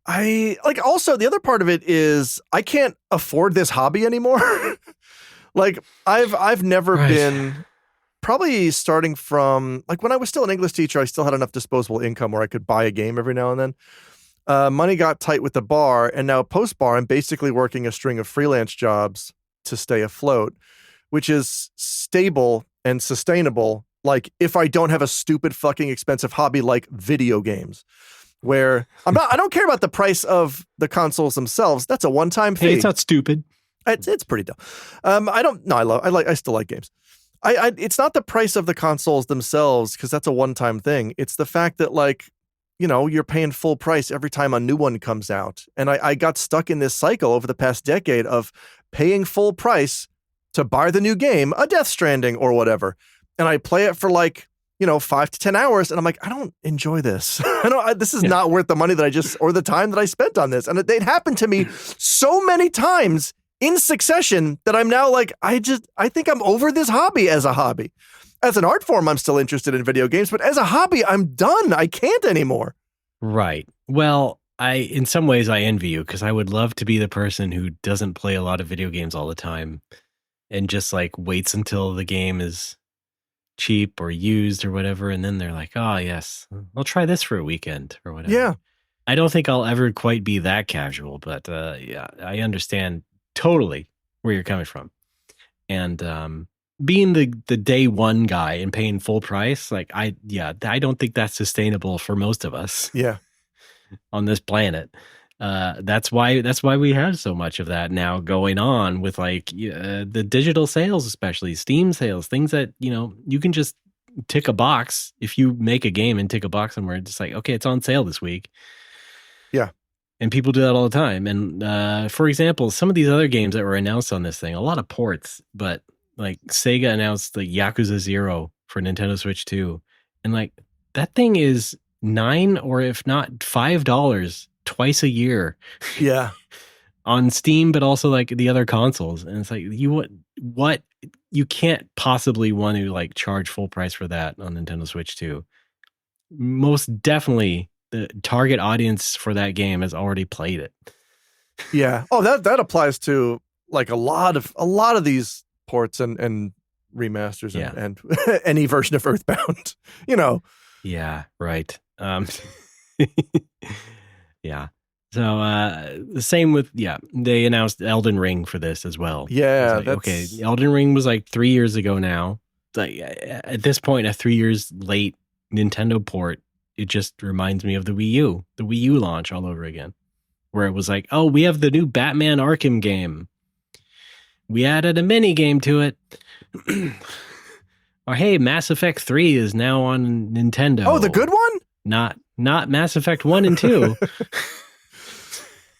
also the other part of it is I can't afford this hobby anymore. Like I've never been. Probably starting from, like, when I was still an English teacher, I still had enough disposable income where I could buy a game every now and then. Money got tight with the bar, and now post-bar, I'm basically working a string of freelance jobs to stay afloat, which is stable and sustainable, like, if I don't have a stupid fucking expensive hobby like video games, where I don't care about the price of the consoles themselves. That's a one-time fee. Hey, it's not stupid. It's pretty dumb. I still like games. It's not the price of the consoles themselves, because that's a one-time thing. It's the fact that, like, you're paying full price every time a new one comes out. And I got stuck in this cycle over the past decade of paying full price to buy the new game, a Death Stranding or whatever. And I play it for 5 to 10 hours. And I'm like, I don't enjoy this. This is not worth the money or the time that I spent on this. And it happened to me so many times in succession that I'm now like, I think I'm over this hobby as a hobby. As an art form, I'm still interested in video games, but as a hobby, I'm done. I can't anymore. Right. Well, in some ways I envy you, because I would love to be the person who doesn't play a lot of video games all the time and just like waits until the game is cheap or used or whatever. And then they're like, oh yes, I'll try this for a weekend or whatever. Yeah. I don't think I'll ever quite be that casual, but I understand totally where you're coming from. And being the day one guy and paying full price, like I don't think that's sustainable for most of us. Yeah. On this planet. That's why we have so much of that now going on with the digital sales, especially Steam sales, things that, you can just tick a box. If you make a game and tick a box somewhere, it's like, okay, it's on sale this week. Yeah. And people do that all the time. And for example, some of these other games that were announced on this thing, a lot of ports, but like Sega announced the Yakuza 0 for Nintendo Switch 2. And like that thing is $9 or if not $5 twice a year. Yeah. On Steam, but also like the other consoles. And it's like, what you can't possibly want to like charge full price for that on Nintendo Switch 2. Most definitely the target audience for that game has already played it. Yeah. Oh, that applies to like a lot of these ports and remasters and any version of Earthbound, Yeah, right. Yeah. So the same with they announced Elden Ring for this as well. Yeah, okay. Elden Ring was like 3 years ago now. Like at this point, a 3 years late Nintendo port. It just reminds me of the Wii U launch all over again, where it was like, oh, we have the new Batman Arkham game. We added a mini game to it. Or hey, Mass Effect 3 is now on Nintendo. Oh, the good one? Not Mass Effect 1 and 2.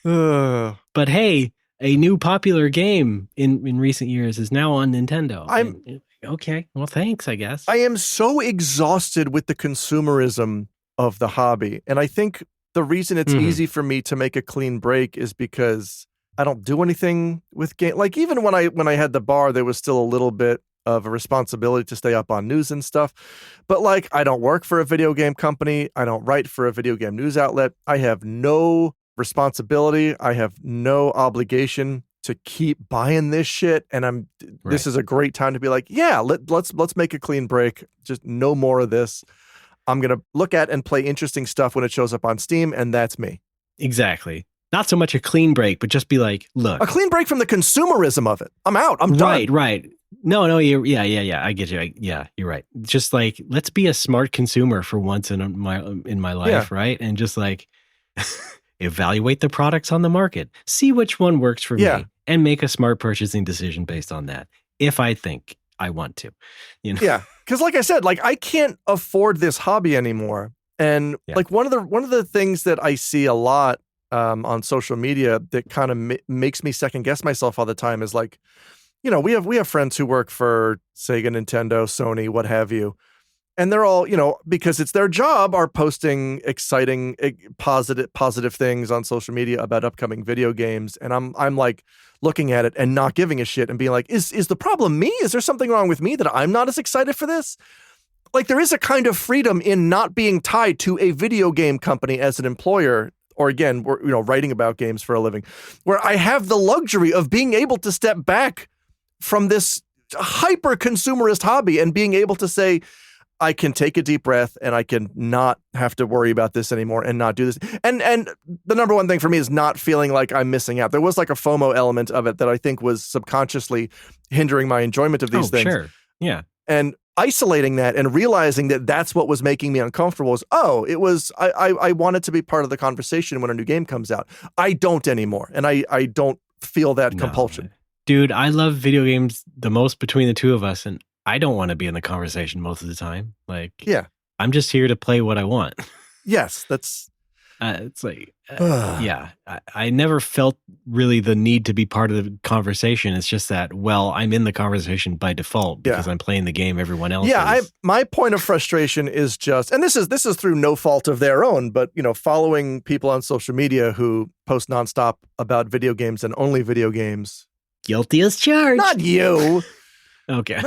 But hey, a new popular game in recent years is now on Nintendo. Okay, well, thanks, I guess. I am so exhausted with the consumerism of the hobby. And I think the reason it's easy for me to make a clean break is because I don't do anything with game. Like even when I had the bar, there was still a little bit of a responsibility to stay up on news and stuff. But like, I don't work for a video game company. I don't write for a video game news outlet. I have no responsibility. I have no obligation to keep buying this shit. And this is a great time to be like, yeah, let's make a clean break. Just no more of this. I'm going to look at and play interesting stuff when it shows up on Steam, and that's me. Exactly. Not so much a clean break, but just be like, look. A clean break from the consumerism of it. I'm out. I'm done. Right. No, yeah. I get you. You're right. Just like, let's be a smart consumer for once in my life, right? And just like evaluate the products on the market, see which one works for me, and make a smart purchasing decision based on that. If I think I want to, Yeah, because like I said, like I can't afford this hobby anymore, and like one of the things that I see a lot on social media that kind of makes me second guess myself all the time is like, we have friends who work for Sega, Nintendo, Sony, what have you. And they're all, because it's their job, are posting exciting, positive things on social media about upcoming video games. And I'm like looking at it and not giving a shit and being like, is the problem me? Is there something wrong with me that I'm not as excited for this? Like there is a kind of freedom in not being tied to a video game company as an employer, or again, writing about games for a living, where I have the luxury of being able to step back from this hyper consumerist hobby and being able to say, I can take a deep breath and I can not have to worry about this anymore and not do this. And the number one thing for me is not feeling like I'm missing out. There was like a FOMO element of it that I think was subconsciously hindering my enjoyment of these things. Sure. Yeah. And isolating that and realizing that that's what was making me uncomfortable was, I wanted to be part of the conversation when a new game comes out. I don't anymore. And I don't feel that compulsion. Dude, I love video games the most between the two of us, and I don't want to be in the conversation most of the time. Like, I'm just here to play what I want. Yes, that's... it's like, I never felt really the need to be part of the conversation. It's just that, I'm in the conversation by default because I'm playing the game everyone else is. My point of frustration is just, and this is through no fault of their own, but, following people on social media who post nonstop about video games and only video games. Guilty as charged. Not you. Okay.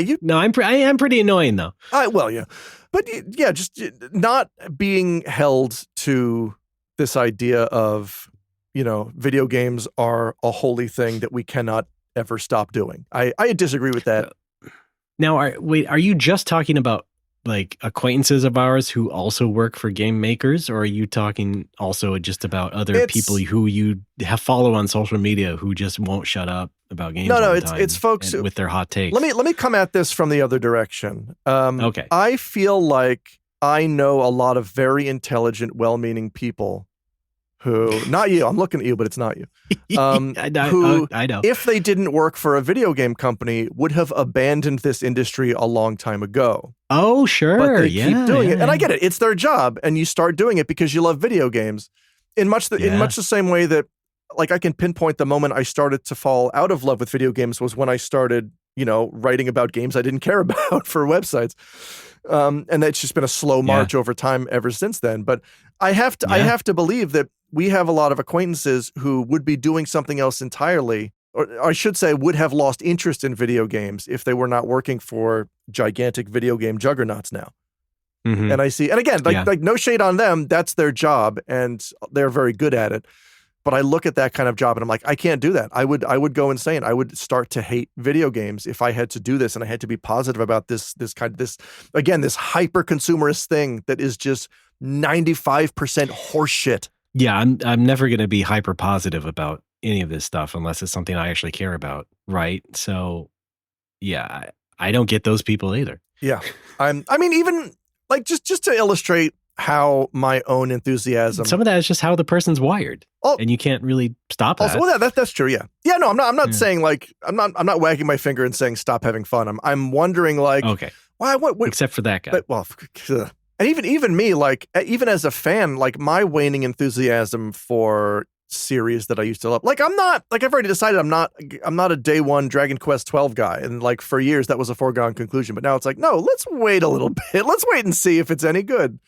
You. No, I am pretty annoying though. But just not being held to this idea of, video games are a holy thing that we cannot ever stop doing. I disagree with that. Now, are you just talking about like acquaintances of ours who also work for game makers, or are you talking also just about other people who you follow on social media who just won't shut up about games? No, it's folks with their hot takes. Let me come at this from the other direction. Okay. I feel like I know a lot of very intelligent, well-meaning people who, not you, I'm looking at you, but it's not you. I know. If they didn't work for a video game company, would have abandoned this industry a long time ago. Oh, sure. But they keep doing it. And I get it. It's their job. And you start doing it because you love video games. In much the same way that, like, I can pinpoint the moment I started to fall out of love with video games was when I started, writing about games I didn't care about for websites. And it's just been a slow march over time ever since then. But I have to believe that we have a lot of acquaintances who would be doing something else entirely, or I should say would have lost interest in video games if they were not working for gigantic video game juggernauts now. Mm-hmm. And I see, and again, like no shade on them, that's their job and they're very good at it. But I look at that kind of job and I'm like, I can't do that. I would go insane. I would start to hate video games if I had to do this and I had to be positive about this hyper consumerist thing that is just 95% horseshit. Yeah, I'm never going to be hyper positive about any of this stuff unless it's something I actually care about, right? So, yeah, I don't get those people either. Yeah, even like just to illustrate how my own enthusiasm. Some of that is just how the person's wired, and you can't really stop that. Well, that's true. Yeah. No, I'm not saying like I'm not wagging my finger and saying stop having fun. I'm wondering like, okay, why? What? Except for that guy. But, and even me, like even as a fan, like my waning enthusiasm for series that I used to love. Like I'm not, like I've already decided I'm not a day one Dragon Quest 12 guy. And like for years that was a foregone conclusion. But now it's like, no, let's wait a little bit. Let's wait and see if it's any good.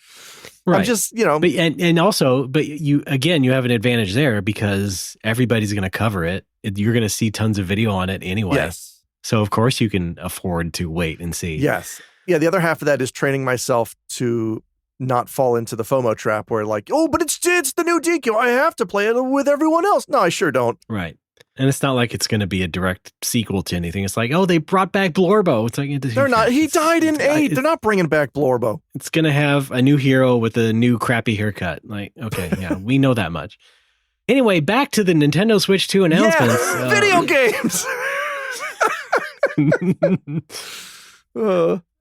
Right. I'm just, But you have an advantage there because everybody's going to cover it. You're going to see tons of video on it anyway. Yes. So, of course, you can afford to wait and see. Yes. Yeah, the other half of that is training myself to not fall into the FOMO trap where like, oh, but it's the new DQ. I have to play it with everyone else. No, I sure don't. Right. And it's not like it's going to be a direct sequel to anything. It's like, oh, they brought back Blorbo. It's like, they're not. He died in 8. They're not bringing back Blorbo. It's going to have a new hero with a new crappy haircut. Like, okay, yeah, we know that much. Anyway, back to the Nintendo Switch 2 announcements. Yeah, video games.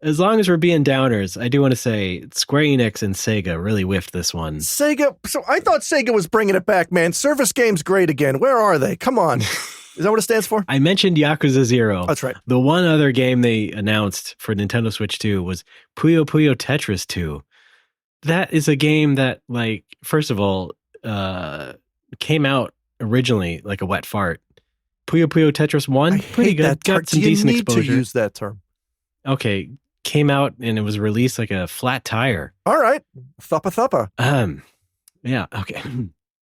As long as we're being downers, I do want to say Square Enix and Sega really whiffed this one. Sega. So I thought Sega was bringing it back, man. Service games great again. Where are they? Come on. Is that what it stands for? I mentioned Yakuza 0. That's right. The one other game they announced for Nintendo Switch 2 was Puyo Puyo Tetris 2. That is a game that, like, first of all, came out originally like a wet fart. Puyo Puyo Tetris 1, pretty good. Got some decent exposure. You need to use that term. Okay. Came out and it was released like a flat tire. All right. Thuppa. Yeah. Okay.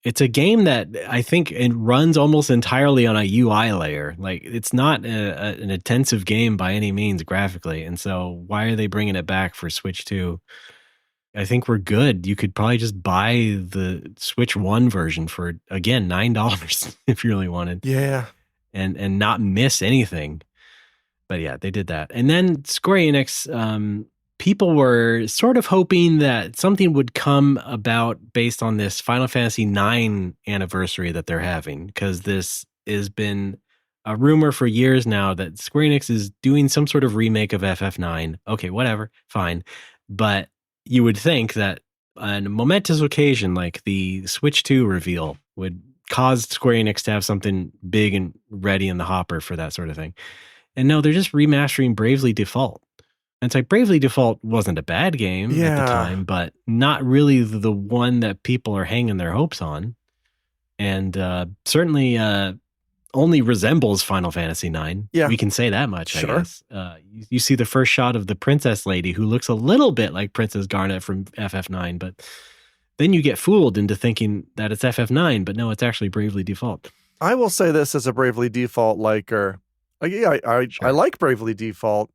It's a game that I think it runs almost entirely on a UI layer. Like, it's not an intensive game by any means graphically. And so why are they bringing it back for Switch 2? I think we're good. You could probably just buy the Switch 1 version for, again, $9 if you really wanted. Yeah. And not miss anything. But yeah, they did that. And then Square Enix, people were sort of hoping that something would come about based on this Final Fantasy IX anniversary that they're having, because this has been a rumor for years now that Square Enix is doing some sort of remake of FF9. Okay, whatever, fine. But you would think that on a momentous occasion like the Switch 2 reveal would cause Square Enix to have something big and ready in the hopper for that sort of thing. And no, they're just remastering Bravely Default. And it's like, Bravely Default wasn't a bad game at the time, but not really the one that people are hanging their hopes on. And certainly only resembles Final Fantasy IX. Yeah. We can say that much, I guess. You see the first shot of the princess lady who looks a little bit like Princess Garnet from FF9, but then you get fooled into thinking that it's FF9, but no, it's actually Bravely Default. I will say this as a Bravely Default liker. I like Bravely Default.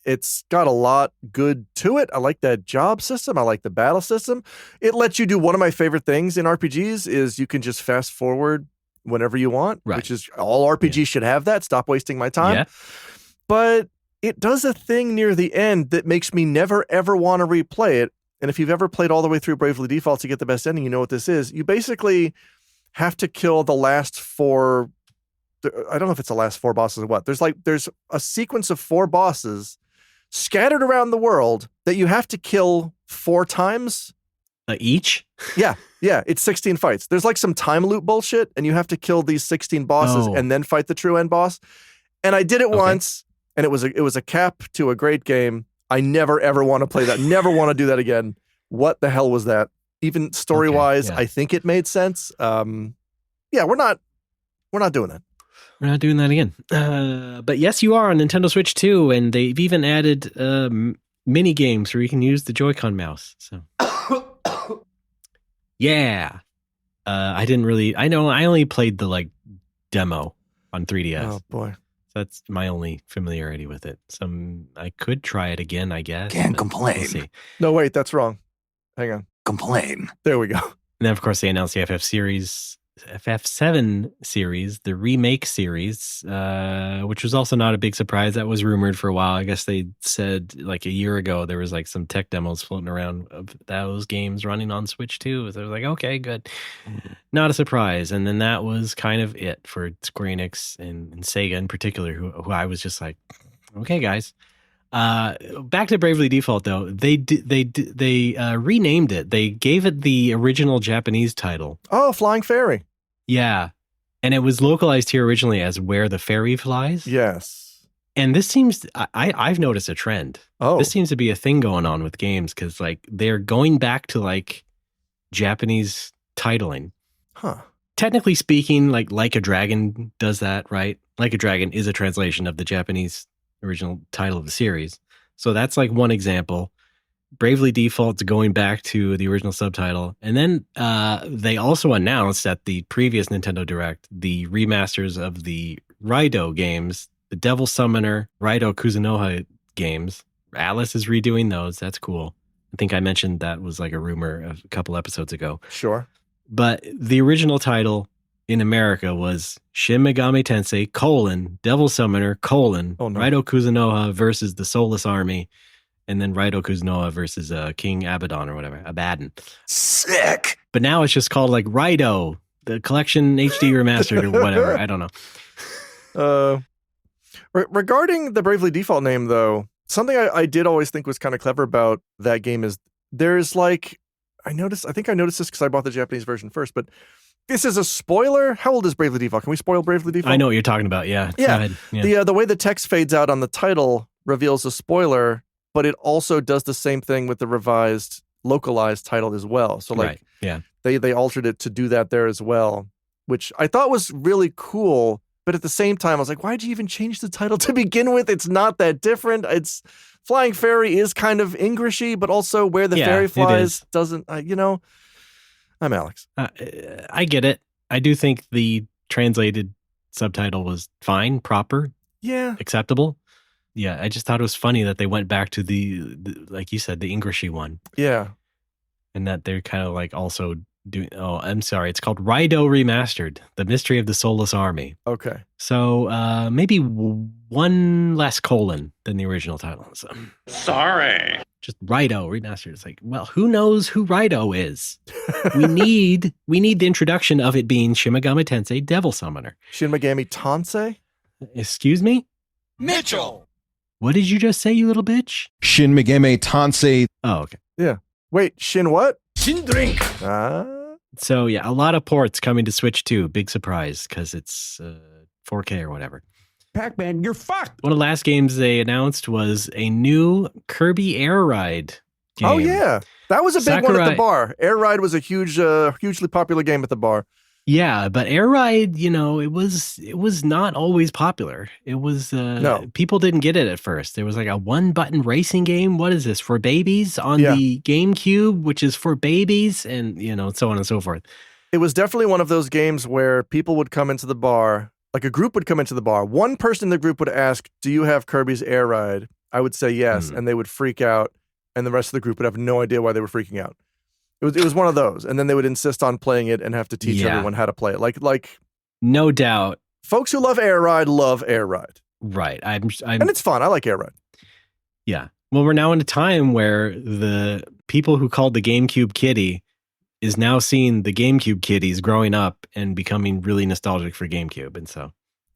It's got a lot good to it. I like that job system. I like the battle system. It lets you do one of my favorite things in RPGs is you can just fast forward whenever you want, which is all RPGs should have that. Stop wasting my time. Yeah. But it does a thing near the end that makes me never, ever want to replay it. And if you've ever played all the way through Bravely Default to get the best ending, you know what this is. You basically have to kill the last 4. I don't know if it's the last 4 bosses or what. There's a sequence of 4 bosses scattered around the world that you have to kill 4 times. Each? Yeah. It's 16 fights. There's like some time loop bullshit, and you have to kill these 16 bosses and then fight the true end boss. And I did it once, and it was a cap to a great game. I never ever want to play that. Never want to do that again. What the hell was that? Even story wise, I think it made sense. We're not doing that. We're not doing that again. But yes, you are on Nintendo Switch 2, and they've even added mini games where you can use the Joy-Con mouse. So, yeah. I only played the demo on 3DS. Oh boy, that's my only familiarity with it. I could try it again, I guess. Can't complain. We'll see. No, wait, that's wrong. Hang on. Complain. There we go. And then, of course, they announced the FF7 series, the remake series, which was also not a big surprise. That was rumored for a while. I guess they said like a year ago there was like some tech demos floating around of those games running on Switch 2. So I was like, okay, good. Not a surprise. And then that was kind of it for Square Enix and Sega in particular, who I was just like, okay, guys. Back to Bravely Default though, they renamed it. They gave it the original Japanese title. Oh, Flying Fairy. Yeah, and it was localized here originally as Where the Fairy Flies. Yes, and this seems I've noticed a trend. Oh, this seems to be a thing going on with games because like they're going back to like Japanese titling. Huh. Technically speaking, like a Dragon does that, right? Like a Dragon is a translation of the Japanese original title of the series. So that's like one example. Bravely Default's going back to the original subtitle. And then they also announced at the previous Nintendo Direct the remasters of the Raido games the Devil Summoner, Raido Kuzunoha games. Alice is redoing those. That's cool. I think I mentioned that was like a rumor a couple episodes ago. Sure. But the original title in America was Shin Megami Tensei, Devil Summoner, Raido Kuzunoha versus the Soulless Army, and then Raido Kuzunoha versus King Abaddon or whatever, Abaddon. Sick! But now it's just called like Raido, the collection HD remastered or whatever. I don't know. Regarding the Bravely Default name, though, something I did always think was kind of clever about that game is there's like, I think I noticed this because I bought the Japanese version first, but this is a spoiler. How old is Bravely Default? Can we spoil Bravely Default? I know what you're talking about. Yeah. Yeah. Go ahead. Yeah. The way the text fades out on the title reveals a spoiler, but it also does the same thing with the revised localized title as well. So like, they altered it to do that there as well, which I thought was really cool. But at the same time, I was like, why'd you even change the title to begin with? It's not that different. It's Flying Fairy is kind of Englishy, but also Where the Fairy Flies doesn't, I'm Alex. I get it. I do think the translated subtitle was fine, proper, acceptable. Yeah, I just thought it was funny that they went back to the like you said, the Englishy one. Yeah. And that they're kind of like also doing, I'm sorry, it's called Raido Remastered, The Mystery of the Soulless Army. Okay. So maybe one less colon than the original title. So. Sorry. Just Raido Remastered. It's like, well, who knows who Raido is? we need the introduction of it being Shin Megami Tensei Devil Summoner. Shin Megami Tensei? Excuse me? Mitchell! What did you just say, you little bitch? Shin Megami Tensei. Oh, okay. Yeah. Wait, Shin what? Shin Drink. So, yeah, a lot of ports coming to Switch 2. Big surprise, because it's 4K or whatever. Pac-Man, you're fucked. One of the last games they announced was a new Kirby Air Ride game. Oh, yeah. That was a big one at the bar. Air Ride was a hugely popular game at the bar. Yeah, but Air Ride, it was not always popular. It was people didn't get it at first. There was like a one-button racing game. What is this, for babies on the GameCube, which is for babies, and so on and so forth. It was definitely one of those games where people would come into the bar, like a group would come into the bar. One person in the group would ask, "Do you have Kirby's Air Ride?" I would say yes, and they would freak out, and the rest of the group would have no idea why they were freaking out. It was one of those, and then they would insist on playing it and have to teach everyone how to play it. Like, no doubt, folks who love Air Ride love Air Ride. Right, and it's fun. I like Air Ride. Yeah. Well, we're now in a time where the people who called the GameCube kitty is now seeing the GameCube kitties growing up and becoming really nostalgic for GameCube, and so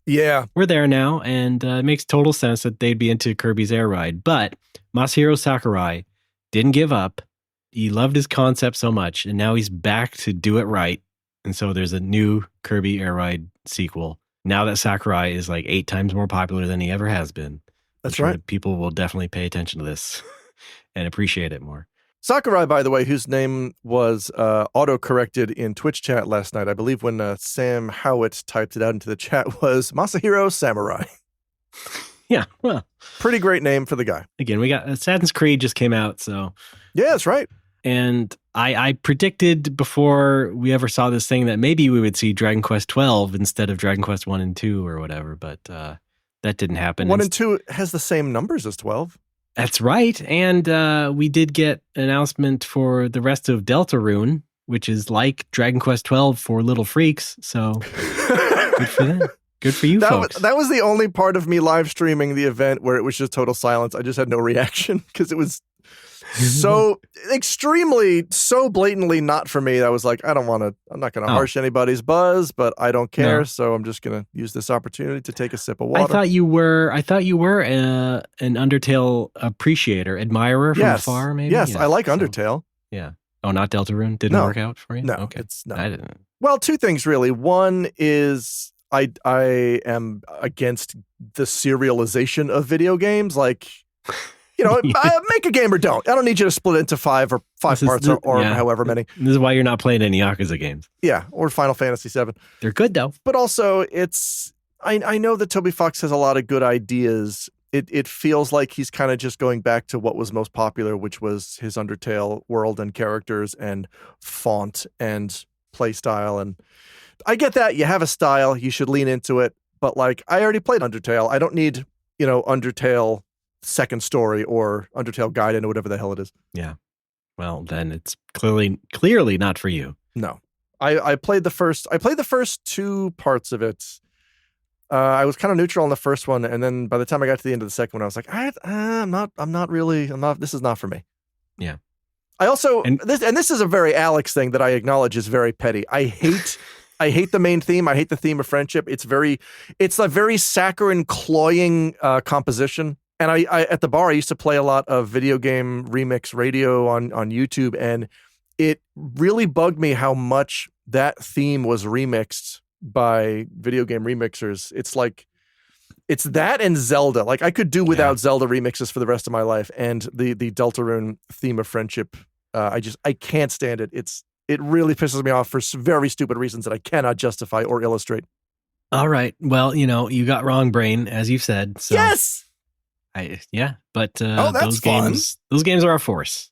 we're there now, and it makes total sense that they'd be into Kirby's Air Ride. But Masahiro Sakurai didn't give up. He loved his concept so much, and now he's back to do it right. And so there's a new Kirby Air Ride sequel. Now that Sakurai is like 8 times more popular than he ever has been. That's right. People will definitely pay attention to this and appreciate it more. Sakurai, by the way, whose name was auto-corrected in Twitch chat last night, I believe when Sam Howitt typed it out into the chat, was Masahiro Samurai. Yeah, well. Pretty great name for the guy. Again, we got Assassin's Creed just came out, so. Yeah, that's right. And I predicted before we ever saw this thing that maybe we would see Dragon Quest 12 instead of Dragon Quest 1 and 2 or whatever, but that didn't happen. 1 and 2 has the same numbers as 12. That's right. And we did get an announcement for the rest of Deltarune, which is like Dragon Quest 12 for little freaks. So good for them. Good for you, folks. That was the only part of me live streaming the event where it was just total silence. I just had no reaction because it was so blatantly not for me. I was like, I'm not going to harsh anybody's buzz, but I don't care. No. So I'm just going to use this opportunity to take a sip of water. I thought you were an Undertale appreciator, admirer from afar, maybe? Yes, I like Undertale. Yeah. Oh, not Deltarune? Didn't work out for you? No, okay. It's not. I didn't. Well, 2 things really. One is I am against the serialization of video games. Like, make a game or don't. I don't need you to split it into 5 parts or however many. This is why you're not playing any Yakuza games. Yeah, or Final Fantasy VII. They're good, though. But also, I know that Toby Fox has a lot of good ideas. It feels like he's kind of just going back to what was most popular, which was his Undertale world and characters and font and play style. And I get that. You have a style. You should lean into it. but like I already played Undertale. I don't need, Undertale second story or Undertale Guide or whatever the hell it is. Yeah. Well, then it's clearly not for you. No. I played the first 2 parts of it. I was kind of neutral on the first one, and then by the time I got to the end of the second one, I was like, this is not for me. Yeah. I also, this is a very Alex thing that I acknowledge is very petty. I hate the main theme. I hate the theme of friendship. It's a very saccharine, cloying composition. And I at the bar, I used to play a lot of video game remix radio on YouTube, and it really bugged me how much that theme was remixed by video game remixers. It's that and Zelda. Like I could do without Zelda remixes for the rest of my life. And the Deltarune theme of friendship, I can't stand it. It really pisses me off for very stupid reasons that I cannot justify or illustrate. All right. Well, you got wrong brain, as you've said. So yes. But that's those games are a force.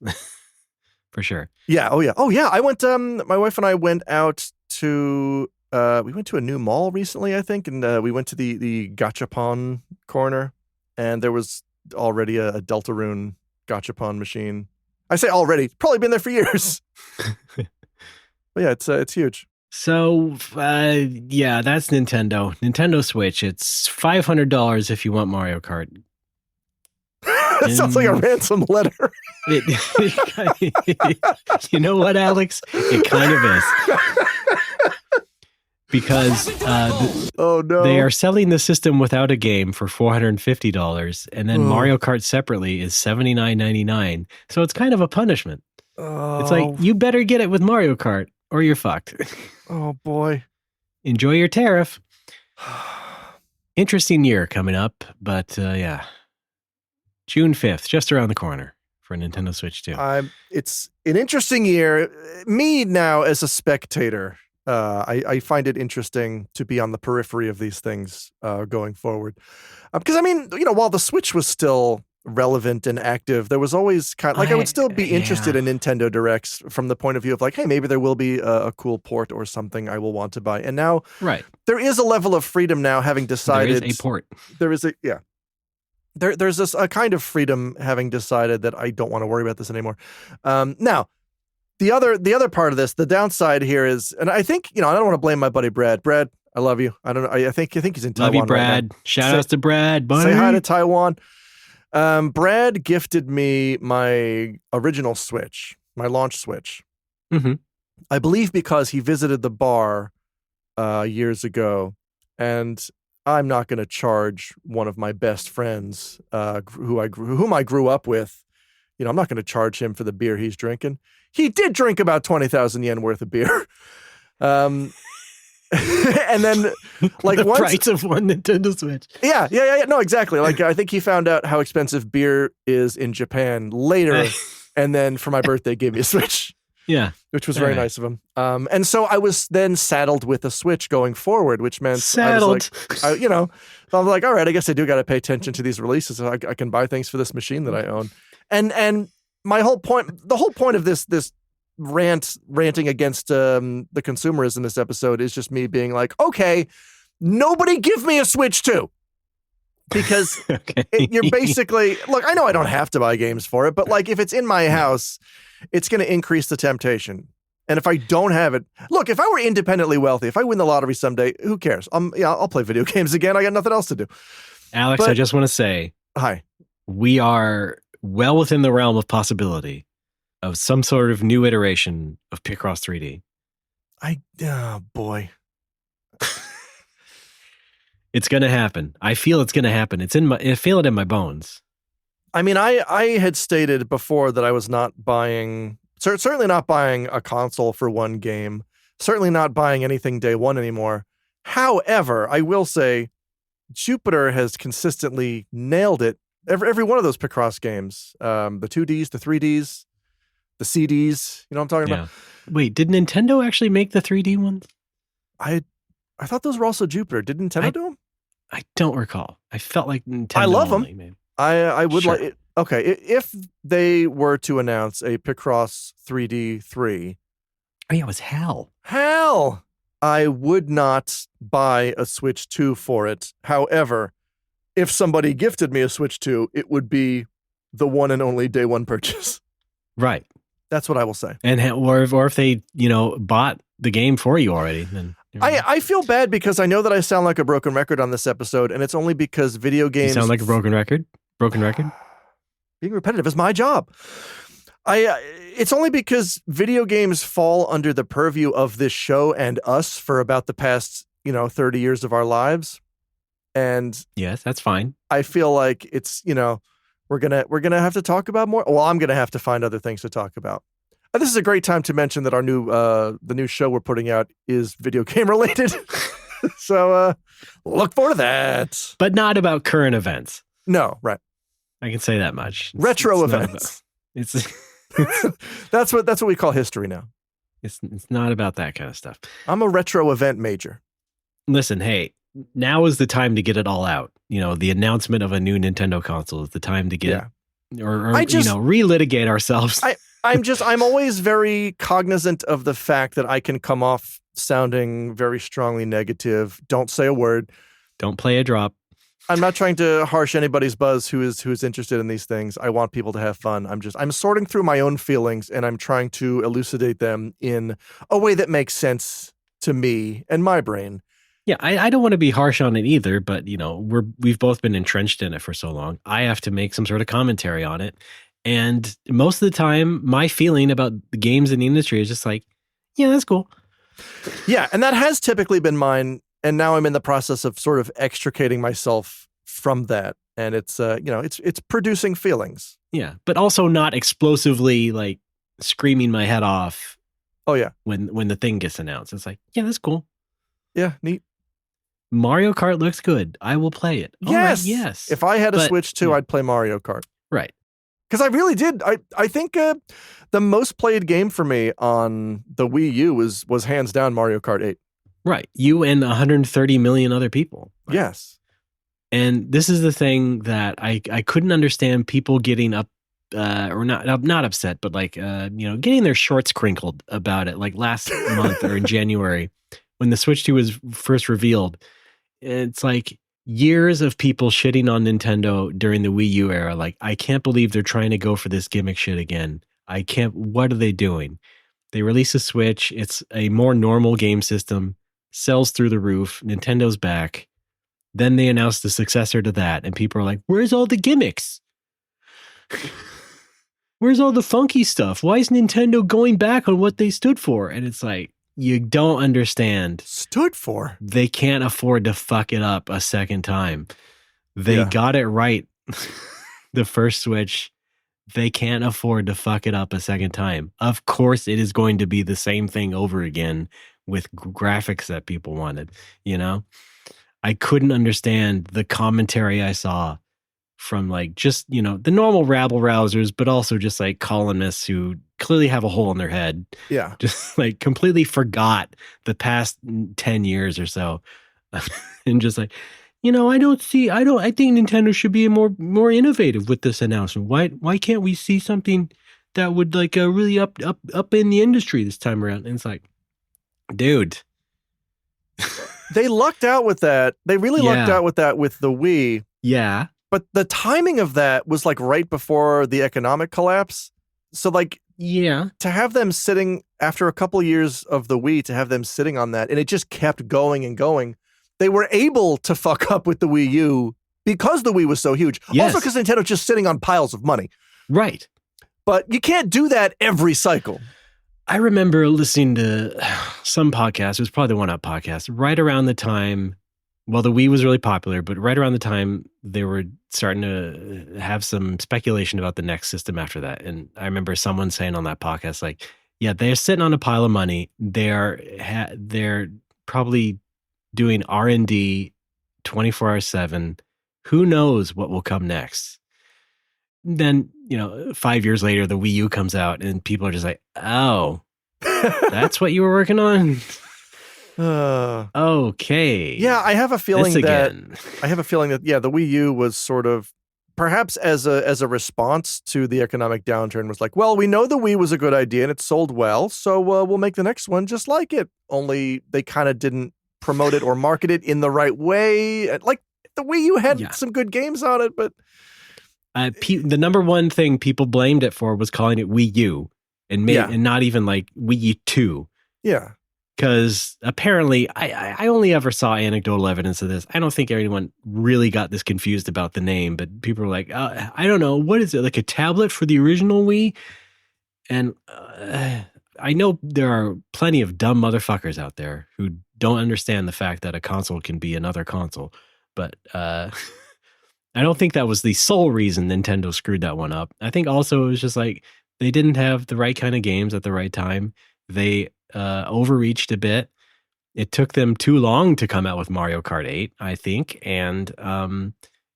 For sure. Yeah. Oh yeah. I went. My wife and I went out to. We went to a new mall recently, I think, and we went to the Gachapon corner, and there was already a Deltarune Gachapon machine. I say already, probably been there for years. But yeah, it's huge. So that's Nintendo. Nintendo Switch. It's $500 if you want Mario Kart. That sounds like a ransom letter. You know what, Alex? It kind of is. Because they are selling the system without a game for $450, and then Mario Kart separately is $79.99. So it's kind of a punishment. It's like, you better get it with Mario Kart or you're fucked. Oh boy. Enjoy your tariff. Interesting year coming up, but yeah. June 5th, just around the corner for Nintendo Switch 2. It's an interesting year. Me now as a spectator, I find it interesting to be on the periphery of these things going forward. Because while the Switch was still relevant and active, there was always I would still be interested in Nintendo Directs from the point of view of like, hey, maybe there will be a cool port or something I will want to buy. And now there is a level of freedom now, having decided. There is a port. There is There's this a kind of freedom having decided that I don't want to worry about this anymore. Now, the other part of this, the downside here is, and I think, I don't want to blame my buddy Brad. Brad, I love you. I don't know. I think he's in Taiwan. Love you, Brad. Right now. Shout outs to Brad. Buddy. Say hi to Taiwan. Brad gifted me my original Switch, my launch Switch. Mm-hmm. I believe because he visited the bar years ago, and I'm not going to charge one of my best friends, whom I grew up with. I'm not going to charge him for the beer he's drinking. He did drink about 20,000 yen worth of beer. And then, like, the price of one Nintendo Switch. Yeah. No, exactly. Like, I think he found out how expensive beer is in Japan later, and then for my birthday gave me a Switch. Yeah. Which was very nice of him. And so I was then saddled with a Switch going forward, which meant I was like, all right, I guess I do got to pay attention to these releases. So I can buy things for this machine that I own. And the whole point of this ranting against the consumerism this episode is just me being like, okay, nobody give me a Switch 2. Because you're basically, look, I know I don't have to buy games for it, but like if it's in my house, it's going to increase the temptation. And if I don't have it, look, if I were independently wealthy, if I win the lottery someday, who cares? I'll play video games again. I got nothing else to do. Alex, I just want to say, hi. We are well within the realm of possibility of some sort of new iteration of Picross 3D. Oh boy. It's going to happen. I feel it's going to happen. I feel it in my bones. I mean, I had stated before that I was not buying, certainly not buying a console for one game, certainly not buying anything day one anymore. However, I will say Jupiter has consistently nailed it. Every one of those Picross games, the 2Ds, the 3Ds, the CDs, you know what I'm talking about? Wait, did Nintendo actually make the 3D ones? I thought those were also Jupiter. Did Nintendo do them? I don't recall. I felt like Nintendo. I love them. Maybe. I would like it. Okay, if they were to announce a Picross 3D 3. Oh yeah, it was Hell. Hell! I would not buy a Switch 2 for it. However, if somebody gifted me a Switch 2, it would be the one and only day one purchase. Right. That's what I will say. And or if they, bought the game for you already, then I feel bad because I know that I sound like a broken record on this episode, and it's only because video games... You sound like a broken record? Broken record? Being repetitive is my job. It's only because video games fall under the purview of this show and us for about the past, 30 years of our lives. And yes, that's fine. I feel like it's, we're gonna have to talk about more. Well, I'm gonna have to find other things to talk about. This is a great time to mention that our the new show we're putting out is video game related. So look forward to that. But not about current events. No, right. I can say that much. Retro events. That's what we call history now. It's not about that kind of stuff. I'm a retro event major. Listen, hey, now is the time to get it all out. The announcement of a new Nintendo console is the time to get or relitigate ourselves. I'm always very cognizant of the fact that I can come off sounding very strongly negative. Don't say a word. Don't play a drop. I'm not trying to harsh anybody's buzz who is interested in these things. I want people to have fun. I'm sorting through my own feelings and I'm trying to elucidate them in a way that makes sense to me and my brain. Yeah, I don't want to be harsh on it either, but we've both been entrenched in it for so long. I have to make some sort of commentary on it. And most of the time, my feeling about the games in the industry is just like, yeah, that's cool. Yeah, and that has typically been mine. And now I'm in the process of sort of extricating myself from that. And it's, it's producing feelings. Yeah, but also not explosively like screaming my head off. Oh, yeah. When the thing gets announced. It's like, yeah, that's cool. Yeah, neat. Mario Kart looks good. I will play it. Yes. Right, yes. If I had a Switch 2, I'd play Mario Kart. Right. Because I really did. I think the most played game for me on the Wii U was hands down Mario Kart 8. Right. You and 130 million other people. Right? Yes. And this is the thing that I couldn't understand people getting up or not upset, but like, getting their shorts crinkled about it. Like last month or in January when the Switch 2 was first revealed. It's like years of people shitting on Nintendo during the Wii U era. Like, I can't believe they're trying to go for this gimmick shit again. What are they doing? They release a Switch. It's a more normal game system, sells through the roof. Nintendo's back. Then they announce the successor to that. And people are like, where's all the gimmicks? Where's all the funky stuff? Why is Nintendo going back on what they stood for? And it's like, you don't understand. Stood for? They can't afford to fuck it up a second time. They got it right the first Switch. They can't afford to fuck it up a second time. Of course, it is going to be the same thing over again with graphics that people wanted. I couldn't understand the commentary I saw from like just, the normal rabble rousers, but also just like columnists who clearly have a hole in their head. Yeah. Just like completely forgot the past 10 years or so. And just like, I think Nintendo should be more innovative with this announcement. Why can't we see something that would like really up in the industry this time around? And it's like, dude. They lucked out with that. They really lucked out with that with the Wii. Yeah. But the timing of that was like right before the economic collapse. So like, to have them sitting after a couple of years of the Wii, to have them sitting on that, and it just kept going and going. They were able to fuck up with the Wii U because the Wii was so huge. Yes. Also because Nintendo's just sitting on piles of money. Right. But you can't do that every cycle. I remember listening to some podcast. It was probably the 1UP podcast right around the time. Well, the Wii was really popular, but right around the time they were starting to have some speculation about the next system after that. And I remember someone saying on that podcast, like, yeah, they're sitting on a pile of money. They're probably doing R&D 24/7. Who knows what will come next? Then, 5 years later, the Wii U comes out and people are just like, oh, that's what you were working on? Okay. Yeah, I have a feeling that the Wii U was sort of perhaps as a response to the economic downturn was like, well, we know the Wii was a good idea and it sold well, so we'll make the next one just like it. Only they kind of didn't promote it or market it in the right way. Like the Wii U had some good games on it, but the number one thing people blamed it for was calling it Wii U and not even like Wii U 2. Yeah. Because apparently, I only ever saw anecdotal evidence of this. I don't think anyone really got this confused about the name, but people were like, I don't know, what is it, like a tablet for the original Wii? And I know there are plenty of dumb motherfuckers out there who don't understand the fact that a console can be another console. But I don't think that was the sole reason Nintendo screwed that one up. I think also it was just like they didn't have the right kind of games at the right time. They overreached a bit. It took them too long to come out with Mario Kart 8, I think. And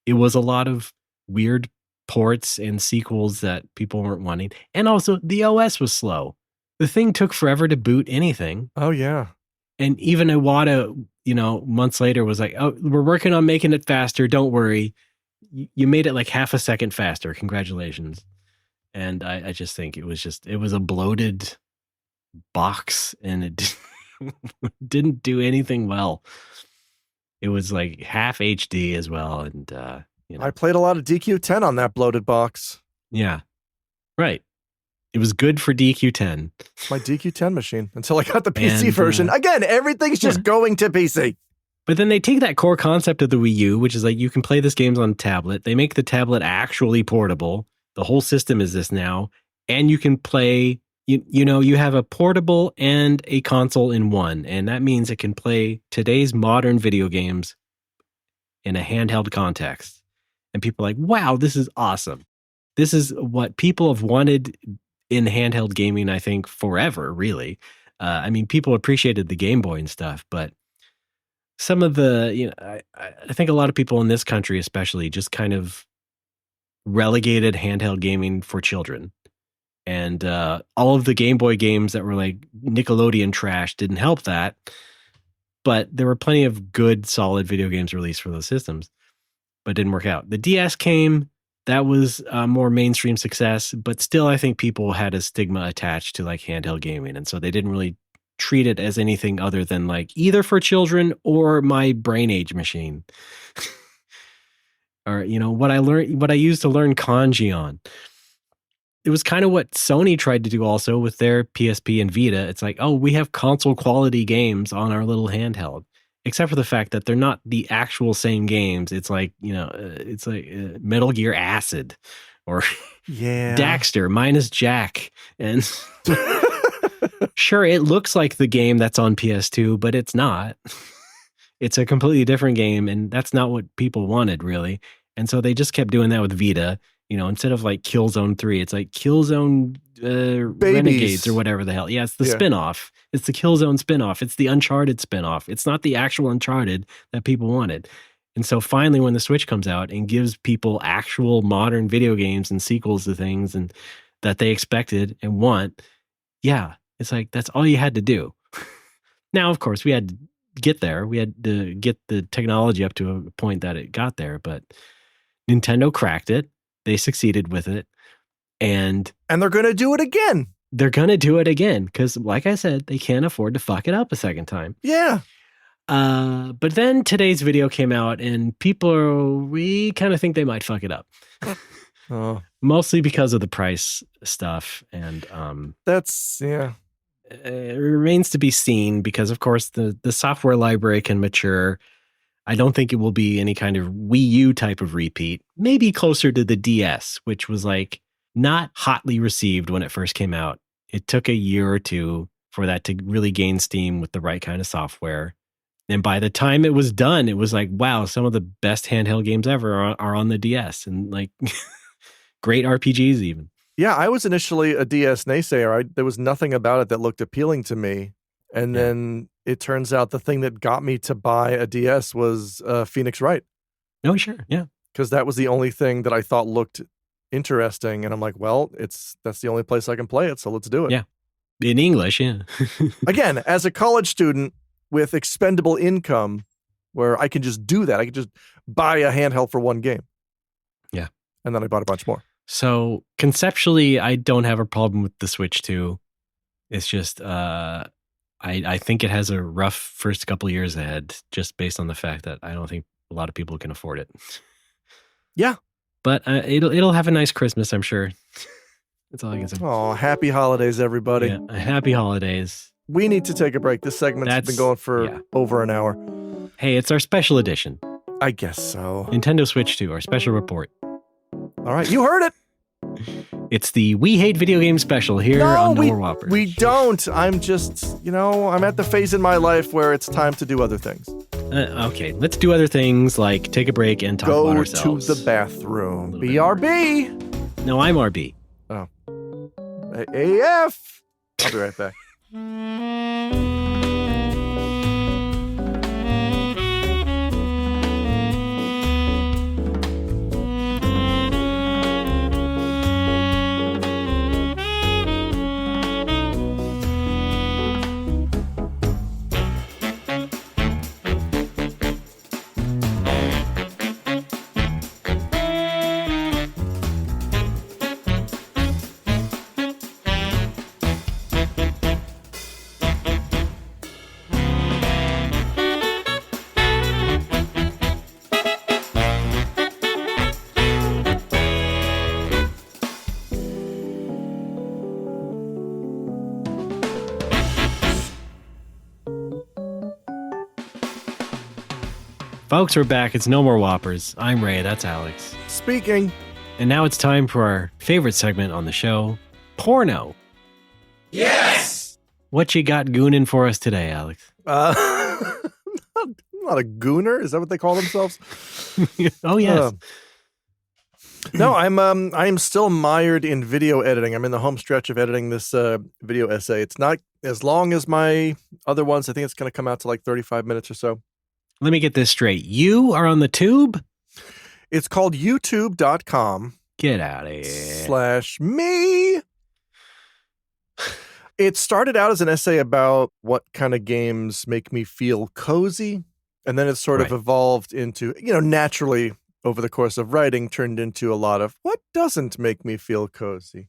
it was a lot of weird ports and sequels that people weren't wanting. And also the OS was slow. The thing took forever to boot anything. Oh, yeah. And even Iwata, months later was like, oh, we're working on making it faster. Don't worry. You made it like half a second faster. Congratulations. And I just think it was a bloated box and it didn't do anything well. It was like half HD as well. And, I played a lot of DQ10 on that bloated box. Yeah. Right. It was good for DQ10. My DQ10 machine until I got the PC version. Again, everything's just going to PC. But then they take that core concept of the Wii U, which is like you can play this games on a tablet. They make the tablet actually portable. The whole system is this now. And you can play, you have a portable and a console in one. And that means it can play today's modern video games in a handheld context. And people are like, wow, this is awesome. This is what people have wanted in handheld gaming, I think, forever, really. I mean, people appreciated the Game Boy and stuff, but some of the, I think a lot of people in this country especially just kind of relegated handheld gaming for children. And all of the Game Boy games that were like Nickelodeon trash didn't help that. But there were plenty of good, solid video games released for those systems, but it didn't work out. The DS came. That was a more mainstream success, but still I think people had a stigma attached to like handheld gaming. And so they didn't really treat it as anything other than like either for children or my brain age machine. Or, what I used to learn kanji on. It was kind of what Sony tried to do also with their PSP and Vita. It's like, oh, we have console quality games on our little handheld. Except for the fact that they're not the actual same games. It's like, it's like Metal Gear Acid or Daxter minus Jack. And sure, it looks like the game that's on PS2, but it's not. It's a completely different game, and that's not what people wanted, really. And so they just kept doing that with Vita. Instead of like Killzone 3, it's like Killzone Renegades or whatever the hell. Yeah, it's the spinoff. It's the Killzone spinoff. It's the Uncharted spinoff. It's not the actual Uncharted that people wanted. And so finally, when the Switch comes out and gives people actual modern video games and sequels to things and that they expected and want, it's like that's all you had to do. Now, of course, we had to get there. We had to get the technology up to a point that it got there, but Nintendo cracked it. They succeeded with it. And they're going to do it again. They're going to do it again because, like I said, they can't afford to fuck it up a second time. Yeah. But then today's video came out and we kind of think they might fuck it up. Mostly because of the price stuff. And it remains to be seen because, of course, the software library can mature. I don't think it will be any kind of Wii U type of repeat. Maybe closer to the DS, which was like not hotly received when it first came out. It took a year or two for that to really gain steam with the right kind of software. And by the time it was done, it was like, wow, some of the best handheld games ever are on the DS and like great RPGs even. Yeah, I was initially a DS naysayer. There was nothing about it that looked appealing to me. And then it turns out the thing that got me to buy a DS was Phoenix Wright. Oh, sure. Yeah. Because that was the only thing that I thought looked interesting. And I'm like, well, that's the only place I can play it. So let's do it. Yeah. In English. Yeah. Again, as a college student with expendable income where I can just do that. I can just buy a handheld for one game. Yeah. and then I bought a bunch more. So conceptually, I don't have a problem with the Switch 2. It's just I think it has a rough first couple years ahead, just based on the fact that I don't think a lot of people can afford it. Yeah. But it'll have a nice Christmas, I'm sure. That's all I can say. Oh, happy holidays, everybody. Yeah, happy holidays. We need to take a break. This segment's been going for over an hour. Hey, it's our special edition. I guess so. Nintendo Switch 2, our special report. All right, you heard it. It's the We Hate Video Games special here on No More Whoppers. We don't. I'm just, I'm at the phase in my life where it's time to do other things. Okay, let's do other things like take a break and talk about ourselves. Go to the bathroom. BRB. No, I'm RB. Oh. AF. I'll be right back. Folks, we're back. It's No More Whoppers. I'm Ray. That's Alex. Speaking. And now it's time for our favorite segment on the show, porno. Yes! What you got gooning for us today, Alex? Not a gooner. Is that what they call themselves? Oh, yes. No, I'm still mired in video editing. I'm in the home stretch of editing this video essay. It's not as long as my other ones. I think it's going to come out to like 35 minutes or so. Let me get this straight. You are on the tube? It's called youtube.com. Get out of here. /me. It started out as an essay about what kind of games make me feel cozy. And then it sort of evolved into, naturally over the course of writing, turned into a lot of what doesn't make me feel cozy.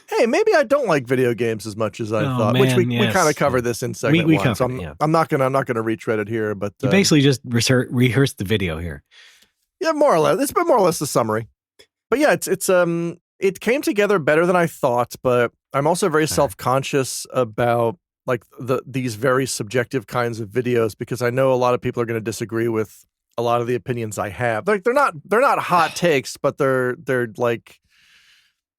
Hey, maybe I don't like video games as much as I thought, which we kind of covered this in segment one. Covered, so I'm not gonna retread it here, but you basically just rehearsed the video here. Yeah, more or less. It's been more or less the summary. But yeah, it came together better than I thought. But I'm also very self-conscious about like these very subjective kinds of videos because I know a lot of people are going to disagree with a lot of the opinions I have. Like they're not hot takes, but they're like.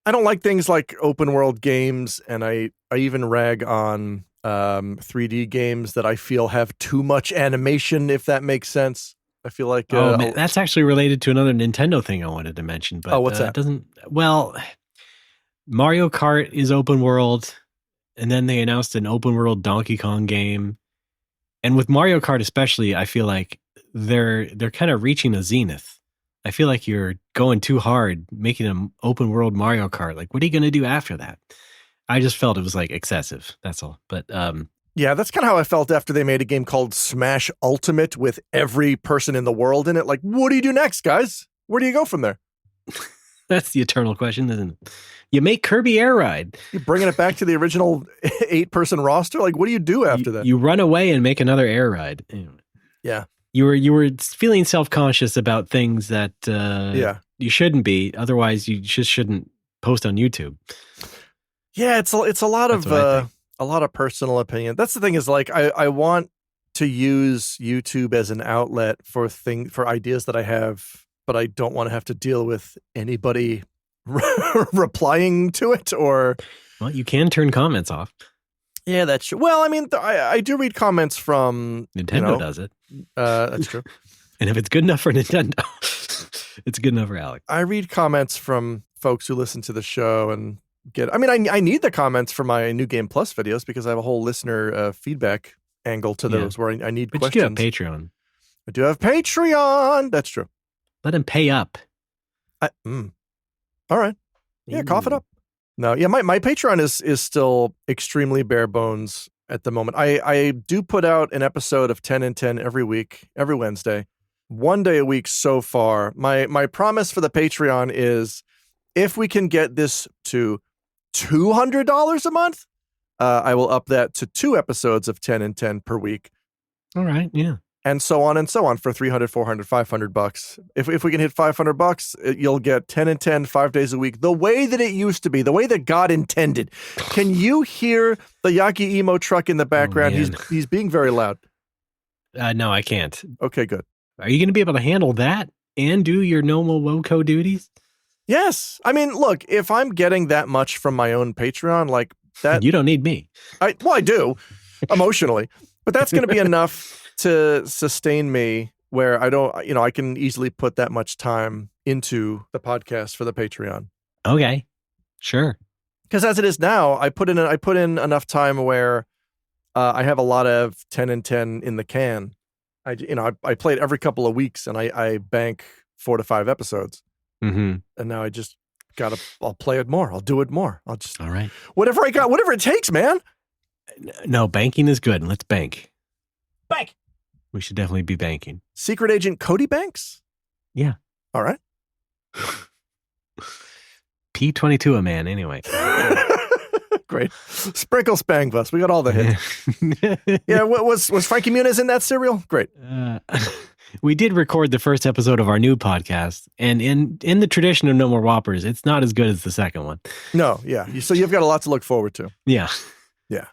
I don't like things like open world games, and I even rag on 3D games that I feel have too much animation, if that makes sense. I feel like man, that's actually related to another Nintendo thing I wanted to mention. But what's that? Mario Kart is open world, and then they announced an open world Donkey Kong game, and with Mario Kart especially, I feel like they're kind of reaching a zenith. I feel like you're going too hard making an open world Mario Kart. Like, what are you going to do after that? I just felt it was like excessive. That's all. But yeah, that's kind of how I felt after they made a game called Smash Ultimate with every person in the world in it. Like, what do you do next, guys? Where do you go from there? That's the eternal question, isn't it? You make Kirby Air Ride. You're bringing it back to the original 8-person roster? Like, what do you do after that? You run away and make another Air Ride. Anyway. Yeah. You were feeling self-conscious about things that you shouldn't be. Otherwise, you just shouldn't post on YouTube. Yeah, it's a lot of personal opinion. That's the thing is like I want to use YouTube as an outlet for ideas that I have, but I don't want to have to deal with anybody replying to it or. Well, you can turn comments off. Yeah, that's true. Well, I mean, I do read comments from Nintendo does it. That's true. And if it's good enough for Nintendo, it's good enough for Alex. I read comments from folks who listen to the show and I need the comments for my New Game Plus videos because I have a whole listener feedback angle to those where I need questions. But you do have Patreon. I do have Patreon. That's true. Let him pay up. All right. Yeah, cough it up. No, yeah, my Patreon is still extremely bare bones at the moment. I do put out an episode of 10 and 10 every week, every Wednesday, 1 day a week so far. My promise for the Patreon is if we can get this to $200 a month, I will up that to 2 episodes of 10 and 10 per week. All right. Yeah. And so on for $300, $400, $500. If we can hit $500, you'll get 10 and 10 5 days a week, the way that it used to be, the way that God intended. Can you hear the Yaki Emo truck in the background? He's being very loud. No, I can't. Okay, good. Are you going to be able to handle that and do your normal WOCO duties? Yes. I mean, look, if I'm getting that much from my own Patreon, like that, you don't need me. I do emotionally, but that's going to be enough to sustain me where I don't, I can easily put that much time into the podcast for the Patreon. Okay, sure. Because as it is now, I put in enough time where I have a lot of 10 and 10 in the can. I play it every couple of weeks, and I bank 4 to 5 episodes. Mm-hmm. And now I just I'll play it more. I'll do it more. All right. Whatever it takes, man. No, banking is good. Let's bank. Bank. We should definitely be banking. Secret Agent Cody Banks? Yeah. All right. P22 a man, anyway. Great. Sprinkle Spang Bus. We got all the hits. Yeah, was Frankie Muniz in that cereal? Great. We did record the first episode of our new podcast, and in the tradition of No More Whoppers, it's not as good as the second one. No, yeah. So you've got a lot to look forward to. Yeah. Yeah.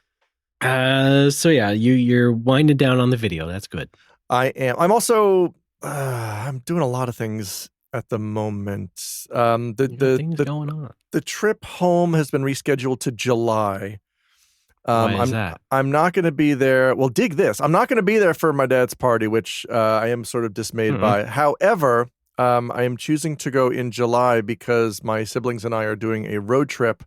So yeah, you're winding down on the video. That's good. I am. I'm also I'm doing a lot of things at the moment. Things going on. The trip home has been rescheduled to July. Why is that? I'm not going to be there. Well, dig this. I'm not going to be there for my dad's party, which I am sort of dismayed by. However, I am choosing to go in July because my siblings and I are doing a road trip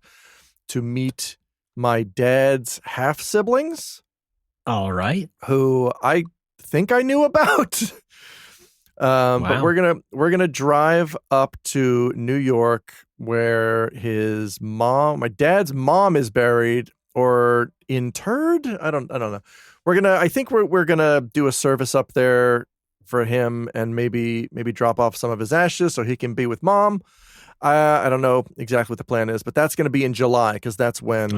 to meet my dad's half siblings. All right. Who I think I knew about. Wow. But we're gonna drive up to New York where my dad's mom is buried or interred. I don't know. I think we're gonna do a service up there for him and maybe drop off some of his ashes so he can be with mom. I don't know exactly what the plan is, but that's going to be in July because that's when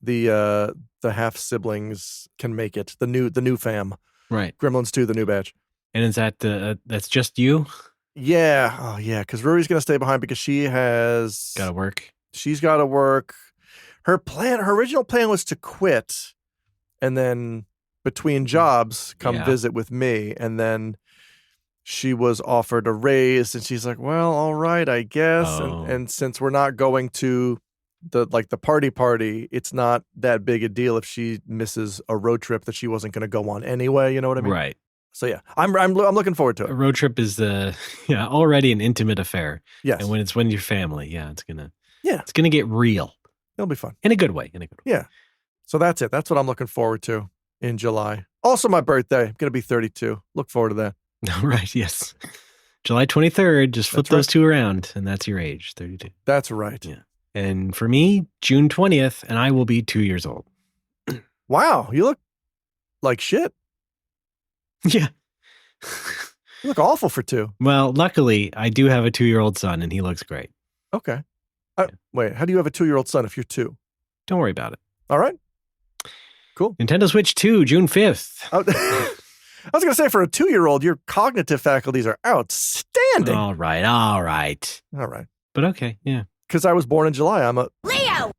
the half siblings can make it. The new fam, right? Gremlins 2, the new batch. And is that that's just you? Yeah, oh yeah, because Rory's going to stay behind because she has got to work. She's got to work. Her original plan was to quit, and then between jobs come visit with me, and then she was offered a raise, and she's like, well, all right, I guess. Oh. And since we're not going to the party, it's not that big a deal if she misses a road trip that she wasn't going to go on anyway. You know what I mean? Right. So yeah, I'm looking forward to it. A road trip is already an intimate affair. Yes. And when it's your family, it's gonna get real. It'll be fun. In a good way. Yeah. So that's it. That's what I'm looking forward to in July. Also my birthday. I'm gonna be 32. Look forward to that. Right, yes. July 23rd, just flip those two around, and that's your age, 32. That's right. Yeah. And for me, June 20th, and I will be 2 years old. Wow, you look like shit. Yeah. You look awful for 2. Well, luckily, I do have a 2-year-old son, and he looks great. Okay. Wait, how do you have a 2-year-old son if you're 2? Don't worry about it. All right. Cool. Nintendo Switch 2, June 5th. I was going to say, for a 2-year-old, your cognitive faculties are outstanding. All right. But okay, yeah. Because I was born in July, I'm a Leo.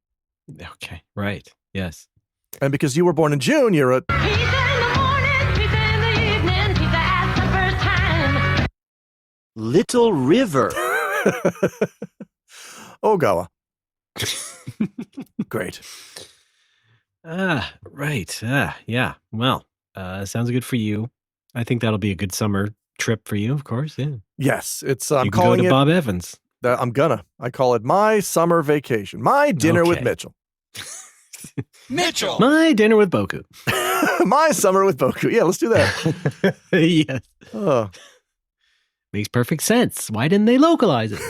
Okay, right. Yes. And because you were born in June, you're a Pizza in the morning, pizza in the evening, pizza at supper time. Little River. Ogawa. Great. Right. Yeah. Well, sounds good for you. I think that'll be a good summer trip for you, of course. Yeah. Yes, it's. You I'm can calling go to it Bob Evans. I call it my summer vacation. My dinner with Mitchell. Mitchell. My dinner with Boku. My summer with Boku. Yeah, let's do that. Yes. Oh. Makes perfect sense. Why didn't they localize it?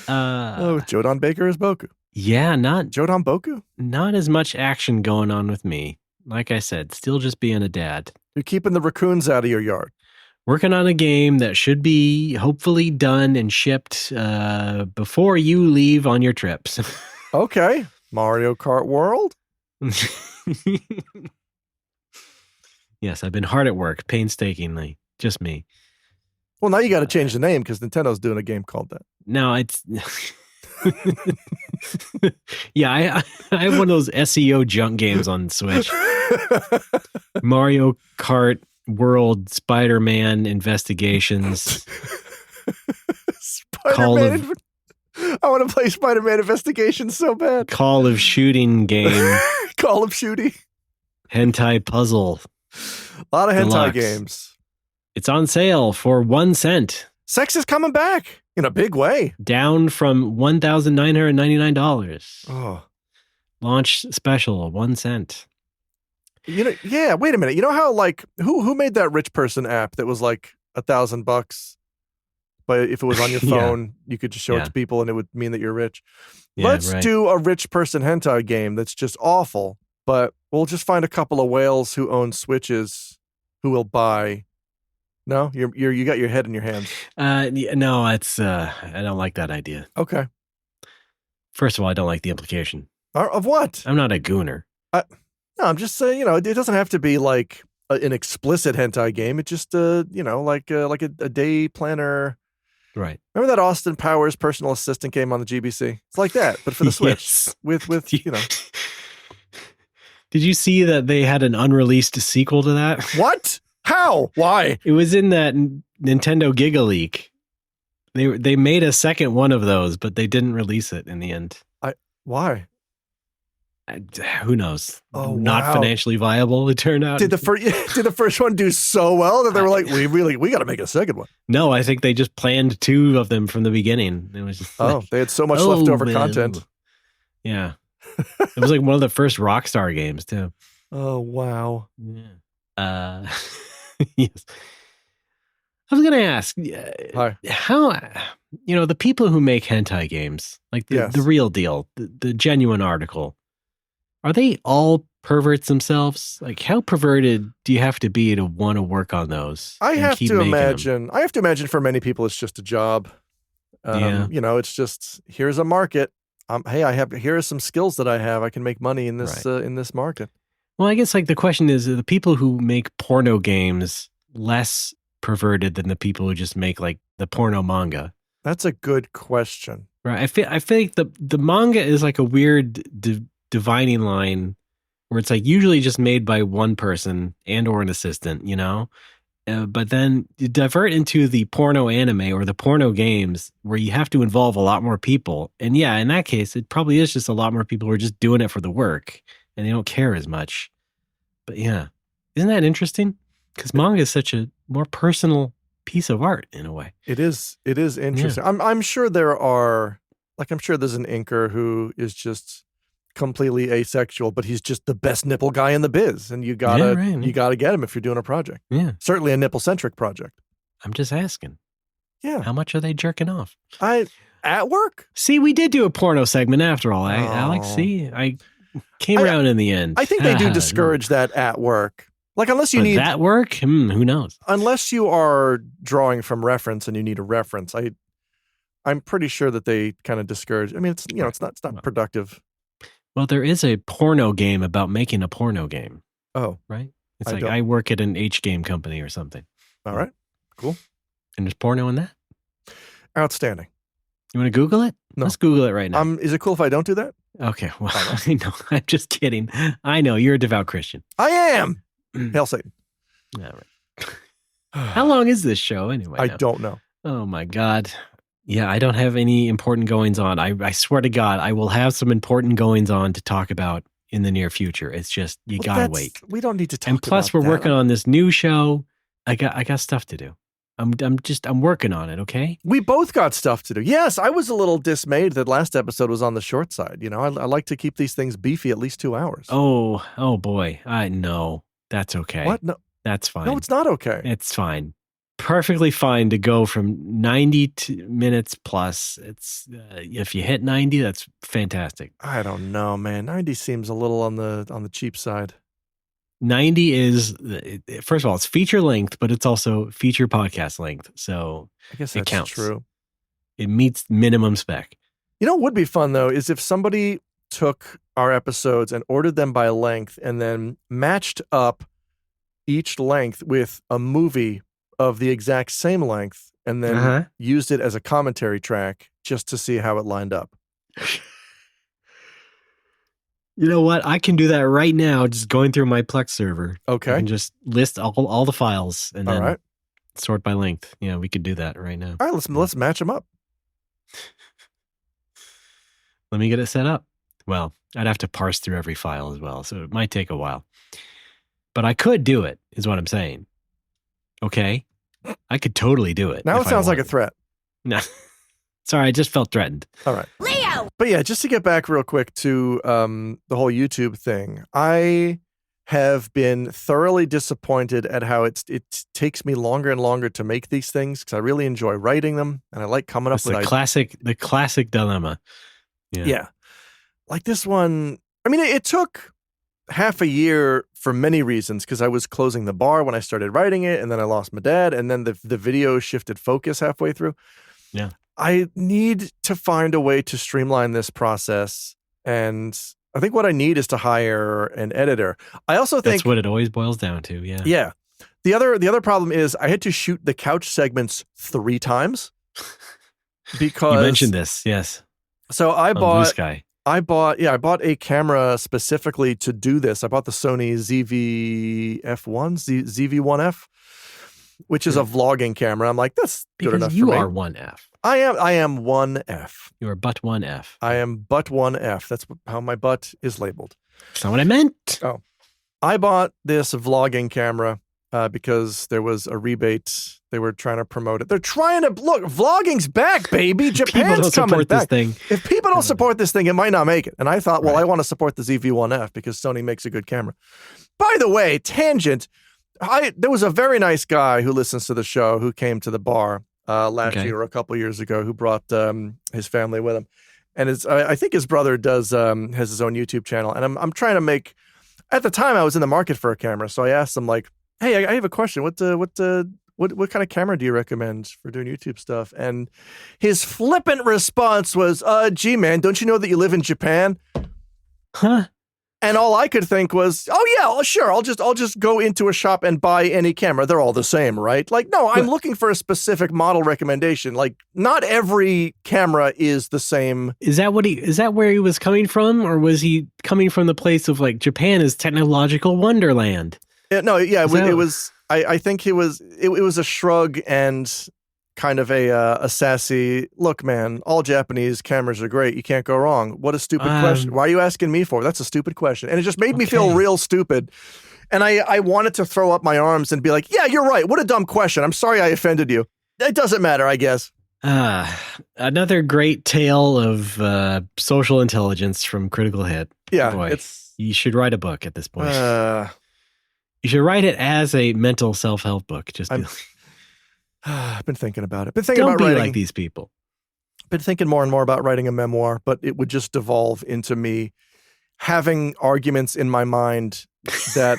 Jodan Baker is Boku. Yeah, Jodan Boku? Not as much action going on with me. Like I said, still just being a dad. You're keeping the raccoons out of your yard. Working on a game that should be hopefully done and shipped before you leave on your trips. Okay. Mario Kart World? Yes, I've been hard at work, painstakingly. Just me. Well, now you got to change the name because Nintendo's doing a game called that. No, it's... Yeah, I have one of those SEO junk games on Switch. Mario Kart World Spider-Man Investigations. Spider-Man. I want to play Spider-Man Investigations so bad. Call of Shooting game. Call of Shooting. Hentai Puzzle. A lot of hentai Deluxe. games. It's on sale for 1 cent. Sex is coming back in a big way. Down from $1,999. Oh. Launch special, 1 cent. You know, yeah, wait a minute. You know how like who made that rich person app that was like $1,000? But if it was on your phone, you could just show it to people and it would mean that you're rich. Yeah, Let's right. do a rich person hentai game that's just awful, but we'll just find a couple of whales who own Switches who will buy. No, you got your head in your hands. No, it's I don't like that idea. Okay. First of all, I don't like the implication. Of what? I'm not a gooner. No, I'm just saying, it doesn't have to be like an explicit hentai game. It's just, like a day planner. Right. Remember that Austin Powers personal assistant game on the GBC? It's like that, but for the Switch. Yes. With Did you see that they had an unreleased sequel to that? What? How? Why? It was in that Nintendo Giga Leak. They made a second one of those, but they didn't release it in the end. Why? Who knows? Oh, Not wow. financially viable, it turned out. Did the first one do so well that they were like, we got to make a second one? No, I think they just planned 2 of them from the beginning. It was just They had so much leftover content. Yeah. It was like one of the first Rockstar games too. Oh, wow. Yeah. Yes. I was going to ask, Hi. how, the people who make hentai games, like the real deal, the genuine article, are they all perverts themselves? Like, how perverted do you have to be to want to work on those? I and have keep to making them? imagine. I have to imagine for many people it's just a job. It's just here's a market. Here are some skills that I have. I can make money in this in this market. Well, I guess like the question is, are the people who make porno games less perverted than the people who just make like the porno manga? That's a good question. Right. I feel like the manga is like a weird dividing line where it's like usually just made by one person and or an assistant, but then you divert into the porno anime or the porno games where you have to involve a lot more people. And yeah, in that case, it probably is just a lot more people who are just doing it for the work and they don't care as much. But yeah, isn't that interesting? Because manga is such a more personal piece of art in a way. It is interesting. Yeah. I'm sure there's an inker who is just completely asexual, but he's just the best nipple guy in the biz, and you gotta get him if you're doing a project. Yeah, certainly a nipple-centric project. I'm just asking. Yeah, how much are they jerking off? At work? See, we did do a porno segment after all. Alex, see, I came around in the end. I think they do discourage that at work. Like unless you need that work, who knows? Unless you are drawing from reference and you need a reference, I'm pretty sure that they kind of discourage. I mean, it's it's not productive. Well, there is a porno game about making a porno game. Oh, right. It's I work at an H game company or something. All right, cool. And there's porno in that. Outstanding. You want to Google it? No. Let's Google it right now. Is it cool if I don't do that? Okay. Well, I know. I'm just kidding. I know you're a devout Christian. I am. Hail Satan. All right. How long is this show anyway? I don't know. Oh my God. Yeah, I don't have any important goings on. I swear to God, I will have some important goings on to talk about in the near future. It's just you gotta wait. We don't need to talk. And plus, we're working on this new show. I got stuff to do. I'm working on it. Okay. We both got stuff to do. Yes, I was a little dismayed that last episode was on the short side. I like to keep these things beefy at least 2 hours. Oh boy. I know. That's okay. What? No, that's fine. No, it's not okay. It's fine. Perfectly fine to go from 90 minutes plus. It's if you hit 90, that's fantastic. I don't know, man. 90 seems a little on the cheap side. 90 is, first of all, it's feature length, but it's also feature podcast length. So I guess it that's counts. true. It meets minimum spec. You know what would be fun, though, is if somebody took our episodes and ordered them by length and then matched up each length with a movie of the exact same length and then used it as a commentary track just to see how it lined up. You know what? I can do that right now, just going through my Plex server. Okay. I can just list all the files and then all right. sort by length. Yeah, we could do that right now. All right, let's match them up. Let me get it set up. Well, I'd have to parse through every file as well, so it might take a while. But I could do it, is what I'm saying. Okay? I could totally do it. Now it sounds like a threat. No. Sorry, I just felt threatened. All right. Leo! But yeah, just to get back real quick to the whole YouTube thing, I have been thoroughly disappointed at how it takes me longer and longer to make these things because I really enjoy writing them and I like coming up with the classic dilemma. Yeah. Like this one, I mean, it took half a year for many reasons because I was closing the bar when I started writing it and then I lost my dad and then the video shifted focus halfway through. Yeah. I need to find a way to streamline this process and I think what I need is to hire an editor. I also think that's what it always boils down to. Yeah. Yeah. The other problem is I had to shoot the couch segments 3 times because you mentioned this. Yes. So I bought Blue Sky. I bought a camera specifically to do this. I bought the Sony ZV-1F, which is a vlogging camera. I'm like, that's good enough for me. You are 1F. I am 1F. You are but 1F. I am but 1F. That's how my butt is labeled. That's not what I meant. Oh. I bought this vlogging camera because there was a rebate. They were trying to promote it. They're trying to look. Vlogging's back, baby. Japan's coming back. This thing. If people don't support this thing, it might not make it. And I thought, well, I want to support the ZV-1F because Sony makes a good camera. By the way, tangent. There was a very nice guy who listens to the show who came to the bar last year or a couple years ago who brought his family with him, and I think his brother has his own YouTube channel. And I'm trying to make. At the time, I was in the market for a camera, so I asked him like, "Hey, I have a question. What kind of camera do you recommend for doing YouTube stuff?" And his flippant response was, "Gee, man, don't you know that you live in Japan?" Huh? And all I could think was, "Oh yeah, sure. I'll just go into a shop and buy any camera. They're all the same, right?" Like, no, I'm looking for a specific model recommendation. Like, not every camera is the same. Is that where he was coming from, or was he coming from the place of like Japan is technological wonderland? It was. I think it was a shrug and kind of a sassy look, man. All Japanese cameras are great. You can't go wrong. What a stupid question. Why are you asking me for? That's a stupid question. And it just made me feel real stupid. And I wanted to throw up my arms and be like, yeah, you're right. What a dumb question. I'm sorry I offended you. It doesn't matter, I guess. Another great tale of social intelligence from Critical Hit. Yeah. Boy, you should write a book at this point. You should write it as a mental self-help book. I've been thinking about it. Don't be like these people. Been thinking more and more about writing a memoir, but it would just devolve into me having arguments in my mind that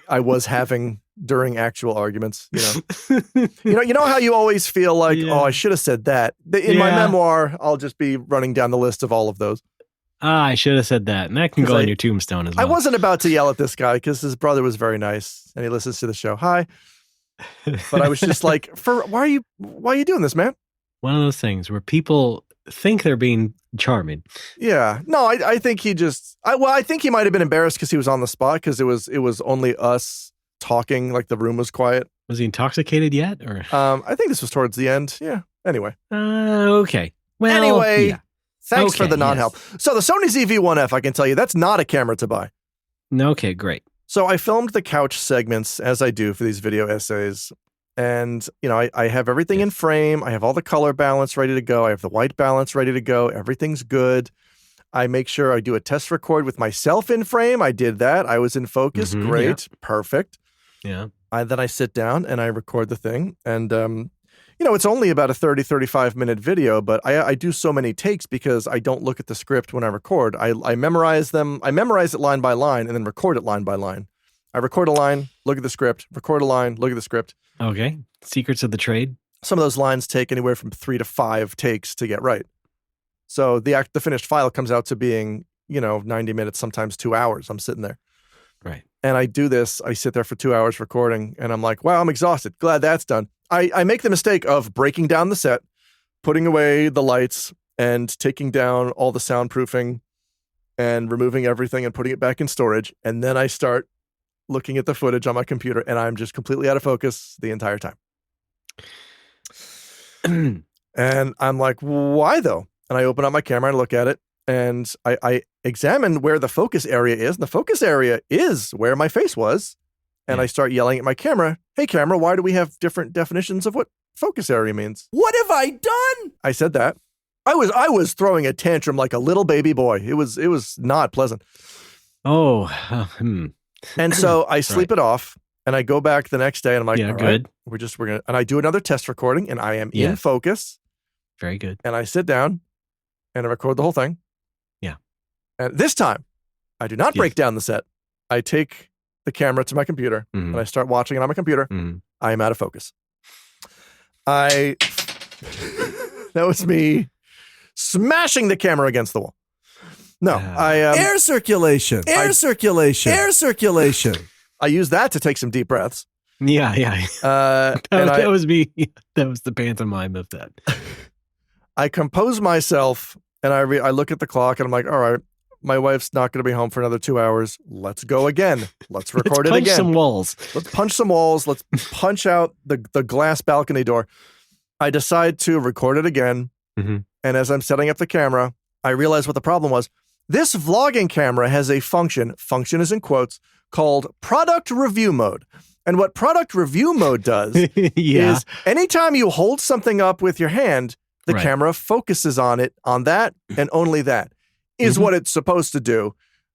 I was having during actual arguments. You know how you always feel like, oh, I should have said that. In my memoir, I'll just be running down the list of all of those. I should have said that. And that can go on your tombstone as well. I wasn't about to yell at this guy because his brother was very nice and he listens to the show. Hi. But I was just like, why are you doing this, man? One of those things where people think they're being charming. Yeah. No, I think he just, I think he might have been embarrassed because he was on the spot because it was only us talking, like the room was quiet. Was he intoxicated yet? Or I think this was towards the end. Yeah. Anyway. Okay. Well, anyway, yeah. Thanks for the non-help. Yes. So the Sony ZV-1F, I can tell you, that's not a camera to buy. Okay, great. So I filmed the couch segments as I do for these video essays. And, I have everything in frame. I have all the color balance ready to go. I have the white balance ready to go. Everything's good. I make sure I do a test record with myself in frame. I did that. I was in focus. Great. Yeah. Perfect. Yeah. Then I sit down and I record the thing. And, it's only about a 30, 35-minute video, but I do so many takes because I don't look at the script when I record. I memorize them. I memorize it line by line and then record it line by line. I record a line, look at the script, record a line, look at the script. Okay. Secrets of the trade. Some of those lines take anywhere from 3 to 5 takes to get right. So the finished file comes out to being, 90 minutes, sometimes 2 hours. I'm sitting there. Right. And I do this. I sit there for 2 hours recording, and I'm like, wow, I'm exhausted. Glad that's done. I make the mistake of breaking down the set, putting away the lights, and taking down all the soundproofing and removing everything and putting it back in storage. And then I start looking at the footage on my computer, and I'm just completely out of focus the entire time. And I'm like, why though? And I open up my camera and look at it, and I examine where the focus area is. And the focus area is where my face was. And I start yelling at my camera, hey camera, why do we have different definitions of what focus area means? What have I done? I said that. I was throwing a tantrum like a little baby boy. It was not pleasant. And so I sleep it off, and I go back the next day, and I'm like, all good. Right, we're gonna, and I do another test recording, and I am in focus. Very good. And I sit down, and I record the whole thing. Yeah. And this time, I do not break down the set. I take the camera to my computer, and I start watching it on my computer. I am out of focus. That was me smashing the camera against the wall. No, air circulation. Air circulation. I used that to take some deep breaths. Yeah. That was me. That was the pantomime of that. I compose myself, and I look at the clock, and I'm like, all right, my wife's not going to be home for another 2 hours. Let's go again. Let's record it again. Let's punch some walls. Let's punch some walls. Let's punch out the glass balcony door. I decide to record it again. And as I'm setting up the camera, I realize what the problem was. This vlogging camera has a function is in quotes, called product review mode. And what product review mode does is anytime you hold something up with your hand, the camera focuses on that and only that is what it's supposed to do.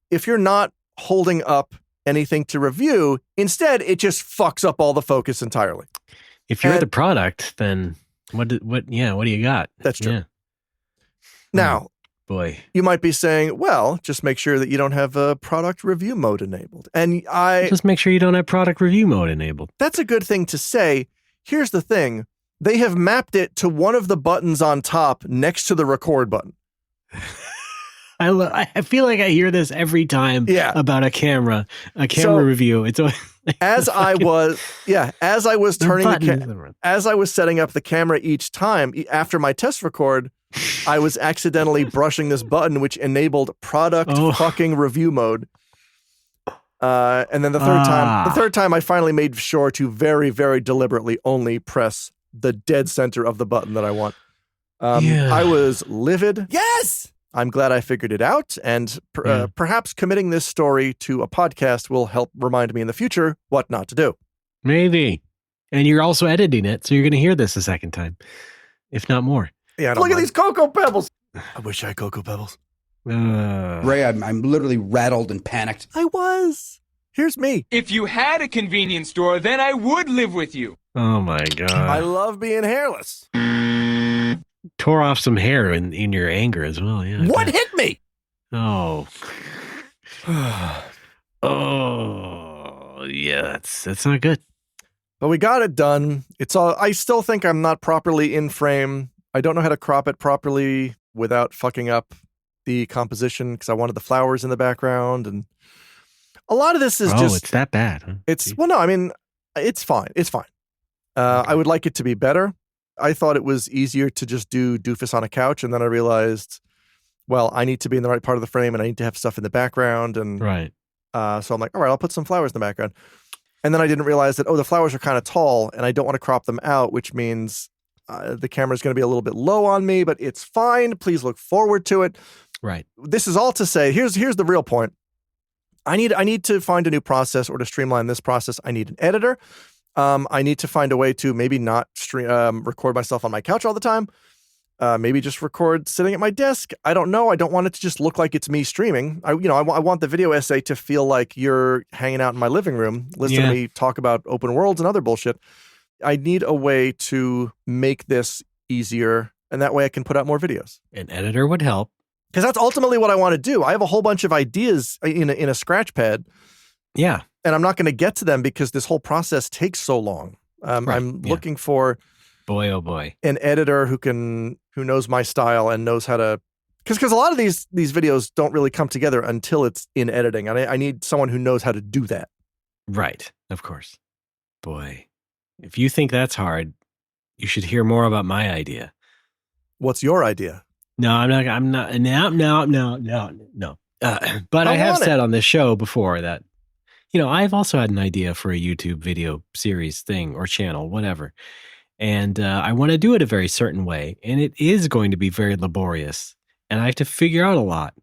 If you're not holding up anything to review, instead it just fucks up all the focus entirely. If you're the product, then what do you got? That's true. Yeah. Now, boy, you might be saying, well, just make sure that you don't have a product review mode enabled. And just make sure you don't have product review mode enabled. That's a good thing to say. Here's the thing. They have mapped it to one of the buttons on top next to the record button. I feel like I hear this every time about a camera review. It's as I was setting up the camera each time after my test record, I was accidentally brushing this button, which enabled product fucking review mode. And then the third time I finally made sure to very, very deliberately only press the dead center of the button that I want. I was livid. Yes. I'm glad I figured it out, and perhaps committing this story to a podcast will help remind me in the future what not to do. Maybe. And you're also editing it, so you're going to hear this a second time, if not more. Yeah, look at these Cocoa Pebbles. I wish I had Cocoa Pebbles. Ray, I'm literally rattled and panicked. I was. Here's me. If you had a convenience store, then I would live with you. Oh, my God. I love being hairless. Tore off some hair in your anger as well. Yeah. What hit me? Oh. Yeah, that's not good. But we got it done. I still think I'm not properly in frame. I don't know how to crop it properly without fucking up the composition because I wanted the flowers in the background, and a lot of this is just. It's that bad. Huh? It's fine. It's fine. I would like it to be better. I thought it was easier to just do doofus on a couch, and then I realized, well, I need to be in the right part of the frame, and I need to have stuff in the background, and so I'm like, all right, I'll put some flowers in the background, and then I didn't realize that the flowers are kind of tall, and I don't want to crop them out, which means the camera's going to be a little bit low on me, but it's fine. Please look forward to it. Right. This is all to say. Here's the real point. I need to find a new process, or to streamline this process, I need an editor. I need to find a way to maybe not record myself on my couch all the time. Maybe just record sitting at my desk. I don't know. I don't want it to just look like it's me streaming. I want the video essay to feel like you're hanging out in my living room, listening to me talk about open worlds and other bullshit. I need a way to make this easier, and that way I can put out more videos. An editor would help. Because that's ultimately what I want to do. I have a whole bunch of ideas in a scratch pad. Yeah. and I'm not going to get to them because this whole process takes so long. I'm looking for oh boy, an editor who knows my style and knows how to, because a lot of these videos don't really come together until it's in editing. And I need someone who knows how to do that. Right. Of course. Boy, if you think that's hard, you should hear more about my idea. What's your idea? No, I'm not. No. But I have said on this show before that, I've also had an idea for a YouTube video series thing or channel, whatever. And I want to do it a very certain way. And it is going to be very laborious. And I have to figure out a lot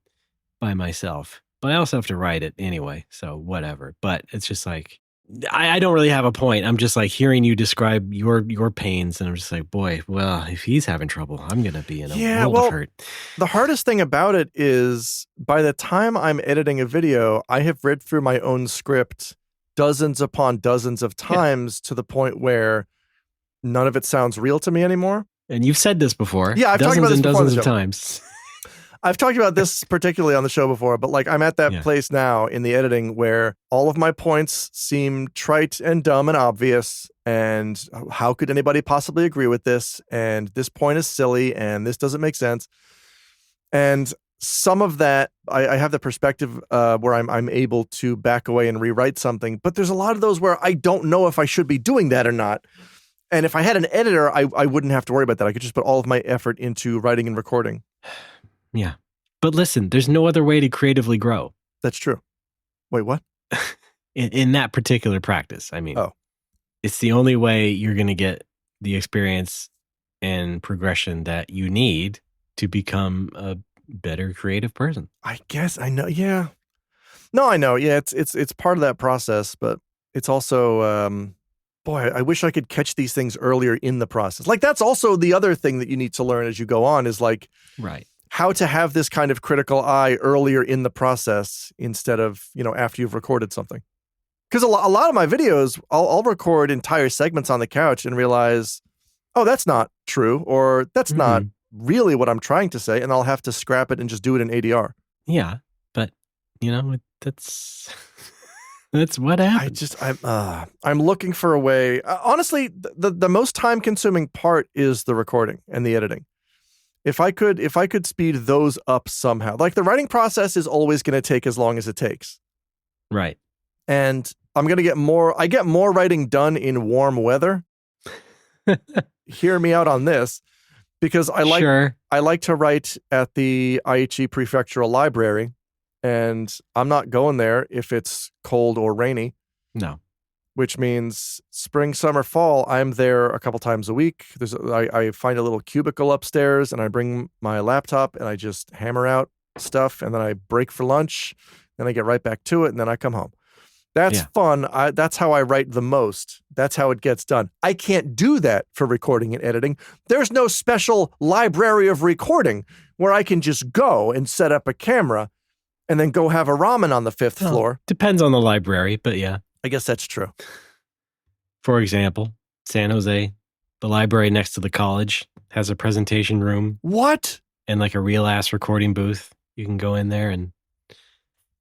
by myself. But I also have to write it anyway. So whatever. But it's just like, I don't really have a point. I'm just like hearing you describe your pains. And I'm just like, boy, well, if he's having trouble, I'm going to be in a world of hurt. The hardest thing about it is by the time I'm editing a video, I have read through my own script dozens upon dozens of times to the point where none of it sounds real to me anymore. And you've said this before. Yeah, I've talked about this dozens of times. I've talked about this particularly on the show before, but like I'm at that place now in the editing where all of my points seem trite and dumb and obvious. And how could anybody possibly agree with this? And this point is silly and this doesn't make sense. And some of that, I have the perspective where I'm able to back away and rewrite something. But there's a lot of those where I don't know if I should be doing that or not. And if I had an editor, I wouldn't have to worry about that. I could just put all of my effort into writing and recording. Yeah. But listen, there's no other way to creatively grow. That's true. Wait, what? in that particular practice. I mean, it's the only way you're going to get the experience and progression that you need to become a better creative person. I guess I know. Yeah. No, I know. Yeah, it's part of that process, but it's also, boy, I wish I could catch these things earlier in the process. Like that's also the other thing that you need to learn as you go on is like, right, how to have this kind of critical eye earlier in the process instead of, after you've recorded something. Because a lot of my videos, I'll record entire segments on the couch and realize, oh, that's not true, or that's not really what I'm trying to say, and I'll have to scrap it and just do it in ADR. Yeah, but that's that's what happens. I'm looking for a way. Honestly, the most time consuming part is the recording and the editing. If I could speed those up somehow, like the writing process is always going to take as long as it takes. Right. And I'm going to get more writing done in warm weather. Hear me out on this because I like to write at the Aichi Prefectural Library and I'm not going there if it's cold or rainy. No. Which means spring, summer, fall, I'm there a couple times a week. I find a little cubicle upstairs and I bring my laptop and I just hammer out stuff and then I break for lunch and I get right back to it and then I come home. That's fun. That's how I write the most. That's how it gets done. I can't do that for recording and editing. There's no special library of recording where I can just go and set up a camera and then go have a ramen on the 5th floor. Depends on the library, but yeah. I guess that's true. For example, San Jose, the library next to the college has a presentation room. What? And like a real ass recording booth. You can go in there and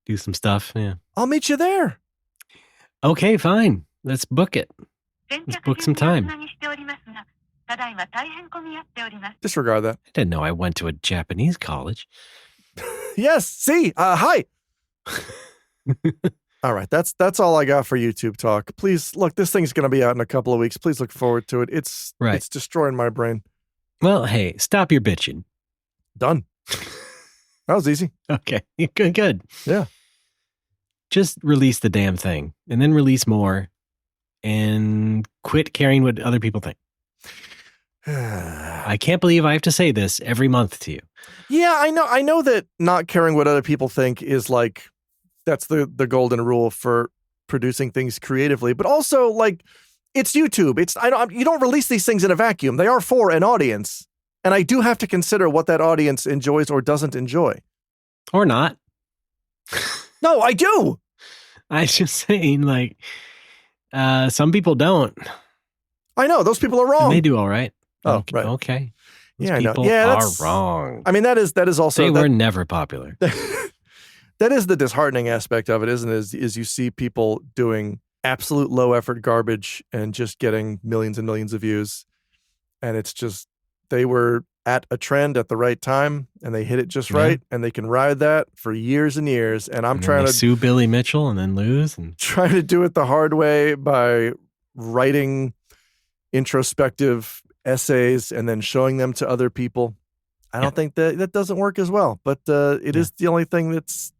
do some stuff. Yeah. I'll meet you there. Okay, fine. Let's book it. Let's book some time. Disregard that. I didn't know I went to a Japanese college. Yes. See, hi. All right, that's all I got for YouTube talk. Please look, this thing's going to be out in a couple of weeks. Please look forward to it. It's destroying my brain. Well, hey, stop your bitching. Done. That was easy. Okay, good. Yeah. Just release the damn thing, and then release more, and quit caring what other people think. I can't believe I have to say this every month to you. Yeah, I know that not caring what other people think is like. That's the golden rule for producing things creatively, but also like it's YouTube. You don't release these things in a vacuum. They are for an audience, and I do have to consider what that audience enjoys or doesn't enjoy, or not. No, I do. I was just saying, like, some people don't. I know those people are wrong. And they do all right. Oh, okay, right. Okay. Those yeah, I know. people Yeah, are wrong. I mean, that is also they were never popular. That is the disheartening aspect of it, isn't it? Is you see people doing absolute low effort garbage and just getting millions and millions of views. And it's just, they were at a trend at the right time and they hit it just right. And they can ride that for years and years. And I'm trying to sue Billy Mitchell and then lose and trying to do it the hard way by writing introspective essays and then showing them to other people. I don't think that doesn't work as well, but it is the only thing that's,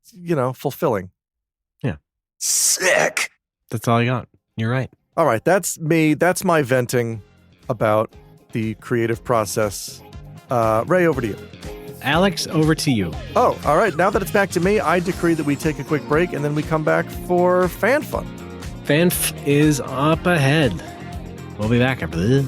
fulfilling. Yeah. Sick. That's all I got. You're right. All right. That's me. That's my venting about the creative process. Ray, over to you. Alex, over to you. Oh, all right. Now that it's back to me, I decree that we take a quick break and then we come back for Phan Fun. Fanf is up ahead. We'll be back after this.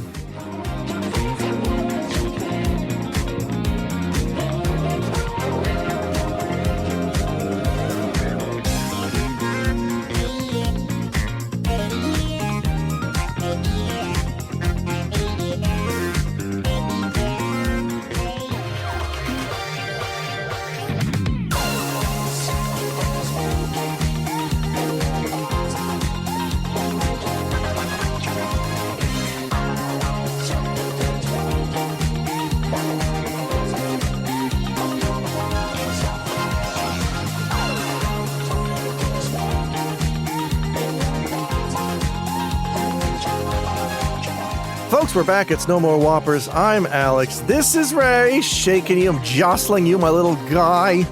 Folks, we're back. It's No More Whoppers. I'm Alex. This is Ray, shaking you. I'm jostling you, my little guy.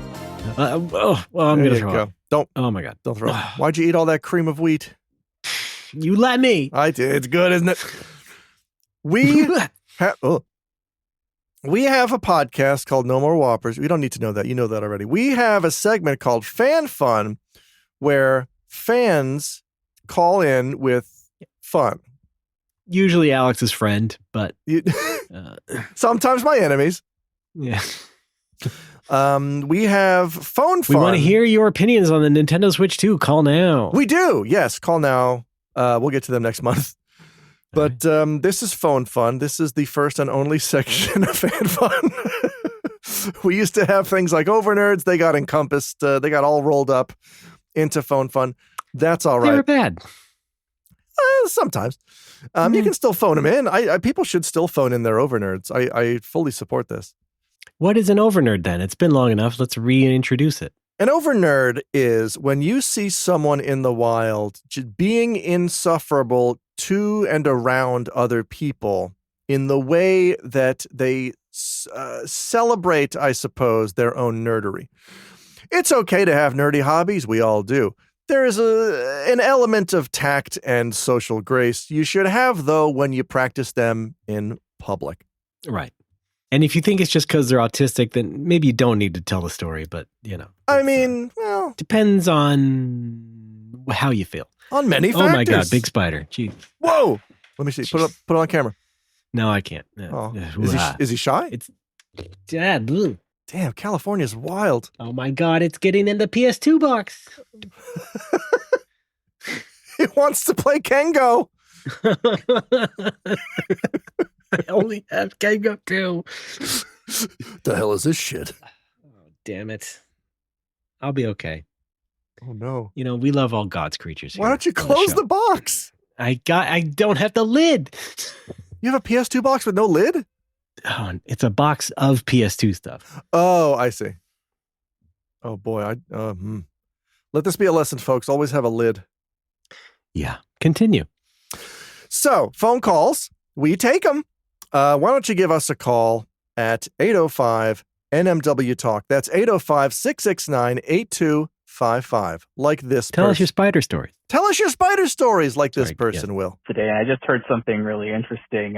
I'm going to throw up. Don't. Oh, my God. Don't throw up. Why'd you eat all that cream of wheat? You let me. I did. It's good, isn't it? We have a podcast called No More Whoppers. We don't need to know that. You know that already. We have a segment called Phan Fun where fans call in with fun. Usually Alex's friend, but sometimes my enemies. Yeah. We have phone fun. We want to hear your opinions on the Nintendo Switch 2. Call now. We do. Yes, call now. We'll get to them next month. But this is phone fun. This is the first and only section of Phan Fun. We used to have things like Over Nerds. They got encompassed. They got all rolled up into phone fun. That's all right. They were bad. Sometimes. You can still phone them in. People should still phone in their Over Nerds. I fully support this. What is an Over Nerd then? It's been long enough. Let's reintroduce it. An Over Nerd is when you see someone in the wild being insufferable to and around other people in the way that they celebrate, I suppose, their own nerdery. It's okay to have nerdy hobbies. We all do. There is an element of tact and social grace you should have, though, when you practice them in public. Right. And if you think it's just because they're autistic, then maybe you don't need to tell the story. But, I mean, well, depends on how you feel. On many factors. Oh, my God. Big spider. Gee. Whoa. Let me see. Put it on camera. No, I can't. Oh. Is he shy? It's Dad. Blue. Damn, California's wild. Oh my God, it's getting in the PS2 box. It wants to play Kengo. I only have Kengo 2. The hell is this shit? Oh, damn it. I'll be okay. Oh no. We love all God's creatures here. Why don't you close the box? I don't have the lid. You have a PS2 box with no lid? Oh, it's a box of PS2 stuff. Oh, I see. Oh boy, let this be a lesson, folks. Always have a lid. Yeah, continue. So, phone calls, we take them. Why don't you give us a call at 805-NMW-TALK. That's 805-669-8255. Like this Tell us your spider stories. Tell us your spider stories like this person will. Today, I just heard something really interesting.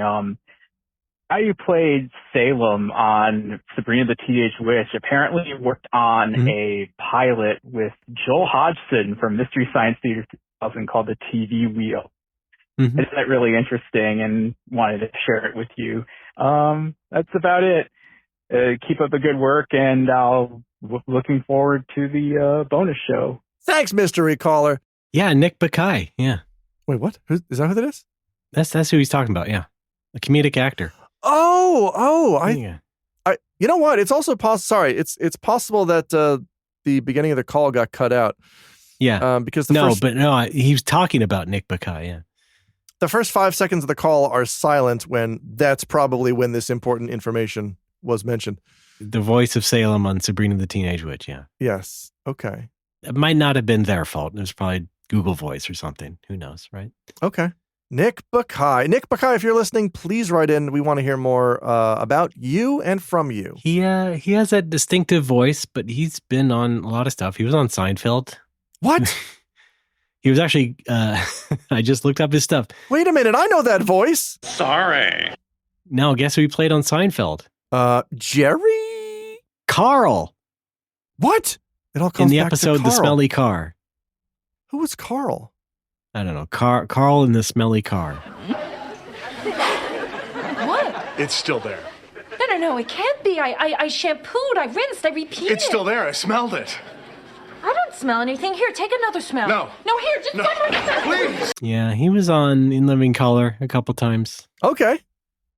How you played Salem on Sabrina the Teenage Witch apparently worked on a pilot with Joel Hodgson from Mystery Science Theater 2000 called The TV Wheel. I found that really interesting and wanted to share it with you. That's about it. Keep up the good work, and I'll looking forward to the bonus show. Thanks, Mystery Caller. Yeah, Nick Bakay. Yeah. Wait, what? Is that who that is? That's who he's talking about. Yeah, a comedic actor. Oh, you know what? It's also possible. Sorry, it's possible that the beginning of the call got cut out. Yeah. Because he was talking about Nick Bakai. Yeah. The first 5 seconds of the call are silent when that's probably when this important information was mentioned. The voice of Salem on Sabrina the Teenage Witch. Yeah. Yes. Okay. It might not have been their fault. It was probably Google Voice or something. Who knows, right? Okay. Nick Bakai. Nick Bakai, if you're listening, please write in. We want to hear more about you and from you. He has that distinctive voice, but he's been on a lot of stuff. He was on Seinfeld. What? He was actually, I just looked up his stuff. Wait a minute. I know that voice. Sorry. No, guess who he played on Seinfeld? Jerry? Carl. What? It all comes in the back episode to Carl. The Smelly Car. Who was Carl? I don't know. Carl in the Smelly Car. What? It's still there. No, it can't be. I shampooed, I rinsed, I repeated. It's still there. I smelled it. I don't smell anything. Here, take another smell. No. No, here, just one more smell. Please. Yeah, he was on In Living Color a couple times. Okay.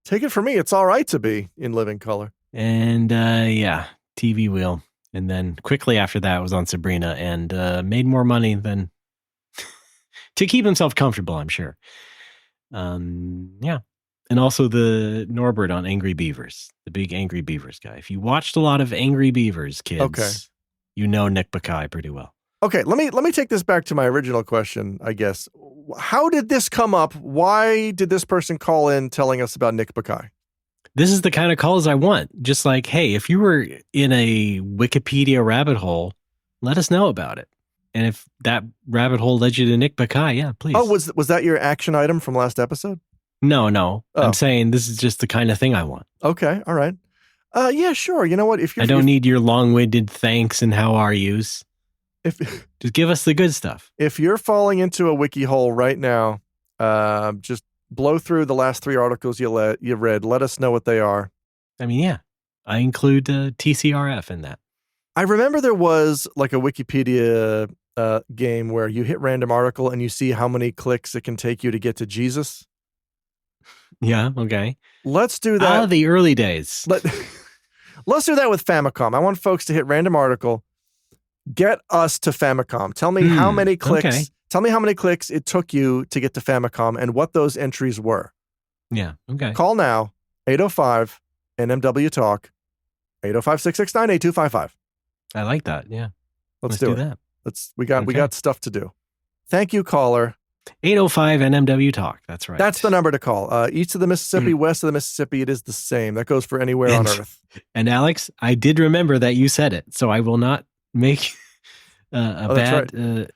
Take it from me. It's all right to be in living color. And TV Wheel. And then quickly after that was on Sabrina and made more money than to keep himself comfortable, I'm sure. Yeah. And also the Norbert on Angry Beavers, the big Angry Beavers guy. If you watched a lot of Angry Beavers, kids, okay, you know Nick Bakai pretty well. Okay, let me take this back to my original question, I guess. How did this come up? Why did this person call in telling us about Nick Bakai? This is the kind of calls I want. Just like, hey, if you were in a Wikipedia rabbit hole, let us know about it. And if that rabbit hole led you to Nick Bakai, yeah, please. Oh, was that your action item from last episode? No. Oh. I'm saying this is just the kind of thing I want. Okay, all right. Yeah, sure. You know what? I don't need your long-winded thanks and how are yous. Just give us the good stuff. If you're falling into a wiki hole right now, just blow through the last 3 articles you read. Let us know what they are. I mean, yeah, I include TCRF in that. I remember there was like a Wikipedia game where you hit random article and you see how many clicks it can take you to get to Jesus. Yeah, okay. Let's do that. The early days. Let's do that with Famicom. I want folks to hit random article. Get us to Famicom. Tell me how many clicks. Okay. Tell me how many clicks it took you to get to Famicom and what those entries were. Yeah, okay. Call now, 805 NMW Talk, 805-669-8255. I like that. Yeah. Let's do that. We got stuff to do. Thank you, caller. 805 NMW Talk. That's right. That's the number to call. East of the Mississippi, west of the Mississippi, it is the same. That goes for anywhere on Earth. And Alex, I did remember that you said it, so I will not make a bad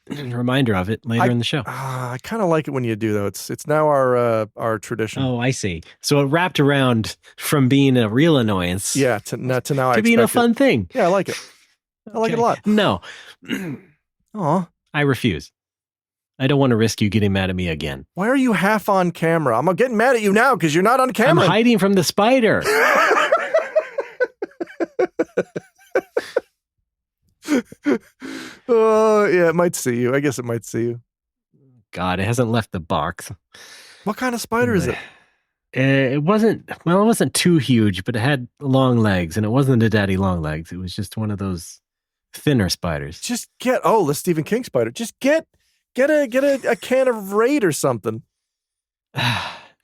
reminder of it later in the show. I kind of like it when you do, though. It's now our tradition. Oh, I see. So it wrapped around from being a real annoyance. Yeah, to now to being a fun thing. Yeah, I like it. I like it a lot. No. Aw. I refuse. I don't want to risk you getting mad at me again. Why are you half on camera? I'm getting mad at you now because you're not on camera. I'm hiding from the spider. Oh, yeah, it might see you. I guess it might see you. God, it hasn't left the box. What kind of spider is it? It wasn't too huge, but it had long legs, and it wasn't a daddy long legs. It was just one of those thinner spiders. Just get the Stephen King spider. Just get a can of Raid or something.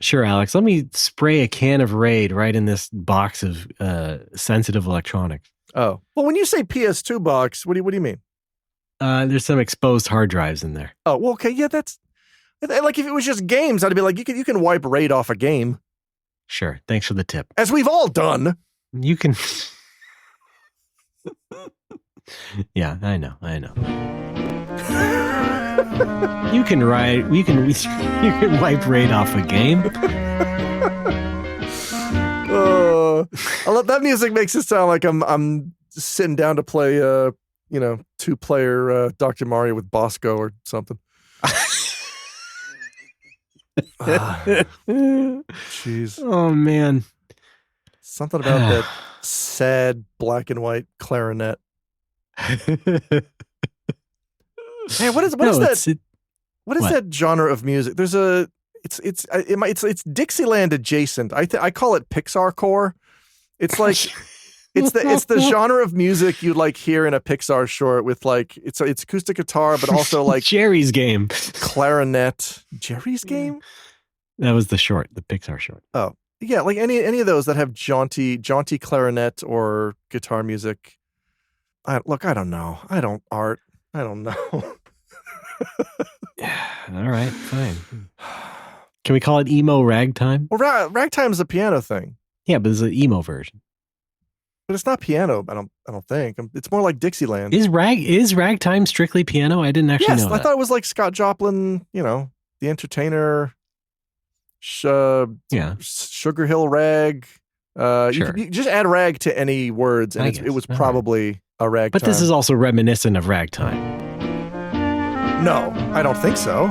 Sure, Alex. Let me spray a can of Raid right in this box of sensitive electronics. Oh, well, when you say PS2 box, what do you mean? There's some exposed hard drives in there. Oh, well, okay, yeah, that's like if it was just games, I'd be like, you can wipe Raid off a game. Sure, thanks for the tip. As we've all done. You can. Yeah, I know. You can wipe Raid off a game. I love that music. Makes it sound like I'm sitting down to play 2-player Dr. Mario with Bosco or something. Jeez. Oh man. Something about that sad black and white clarinet. Hey, what is that? What is that genre of music? There's it's Dixieland adjacent. I call it Pixarcore. It's like It's the genre of music you like hear in a Pixar short with like it's acoustic guitar, but also like Jerry's Game, clarinet. Jerry's Game. That was the Pixar short. Oh yeah, like any of those that have jaunty clarinet or guitar music. I don't know. I don't know. All right, fine. Can we call it emo ragtime? Well, ragtime is a piano thing. Yeah, but it's an emo version. But it's not piano. I don't think. It's more like Dixieland. Is ragtime strictly piano? I didn't actually know that. I thought it was like Scott Joplin. The Entertainer. Sugar Hill Rag. Sure. You just add rag to any words, and it was probably a ragtime. But this is also reminiscent of ragtime. No, I don't think so.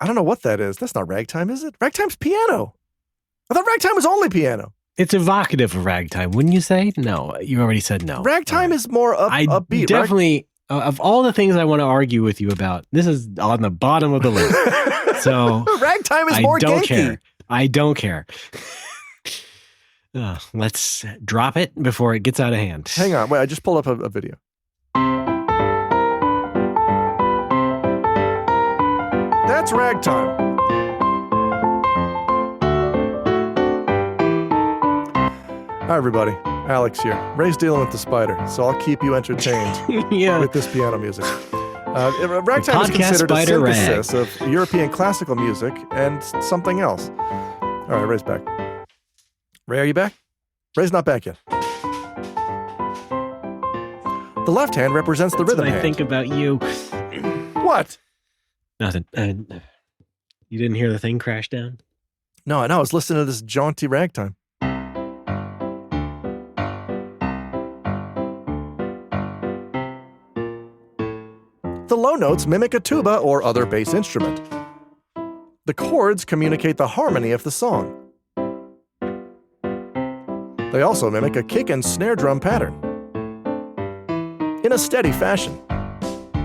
I don't know what that is. That's not ragtime, is it? Ragtime's piano. I thought ragtime was only piano. It's evocative of ragtime, wouldn't you say? No, you already said no. Ragtime is more upbeat. Definitely, of all the things I want to argue with you about, this is on the bottom of the list. So ragtime is more Genki. I don't care. Let's drop it before it gets out of hand. Hang on. Wait, I just pulled up a video. That's ragtime. Hi, everybody. Alex here. Ray's dealing with the spider, so I'll keep you entertained with this piano music. Ragtime is considered a synthesis of European classical music and something else. All right, Ray's back. Ray, are you back? Ray's not back yet. The left hand represents the rhythm hand. I think about you. What? Nothing. You didn't hear the thing crash down? No, I was listening to this jaunty ragtime. The low notes mimic a tuba or other bass instrument. The chords communicate the harmony of the song. They also mimic a kick and snare drum pattern in a steady fashion.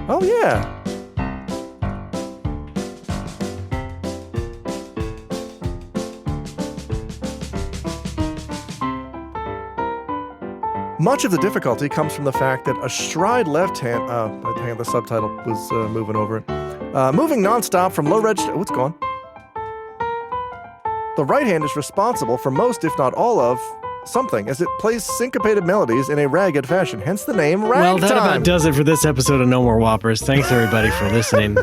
Oh yeah. Much of the difficulty comes from the fact that a stride left hand, hang on, the subtitle was moving over it. Moving nonstop from low register, what's going? The right hand is responsible for most, if not all of, something, as it plays syncopated melodies in a ragged fashion, hence the name Ragtime. Well, that about does it for this episode of No More Whoppers. Thanks, everybody, for listening.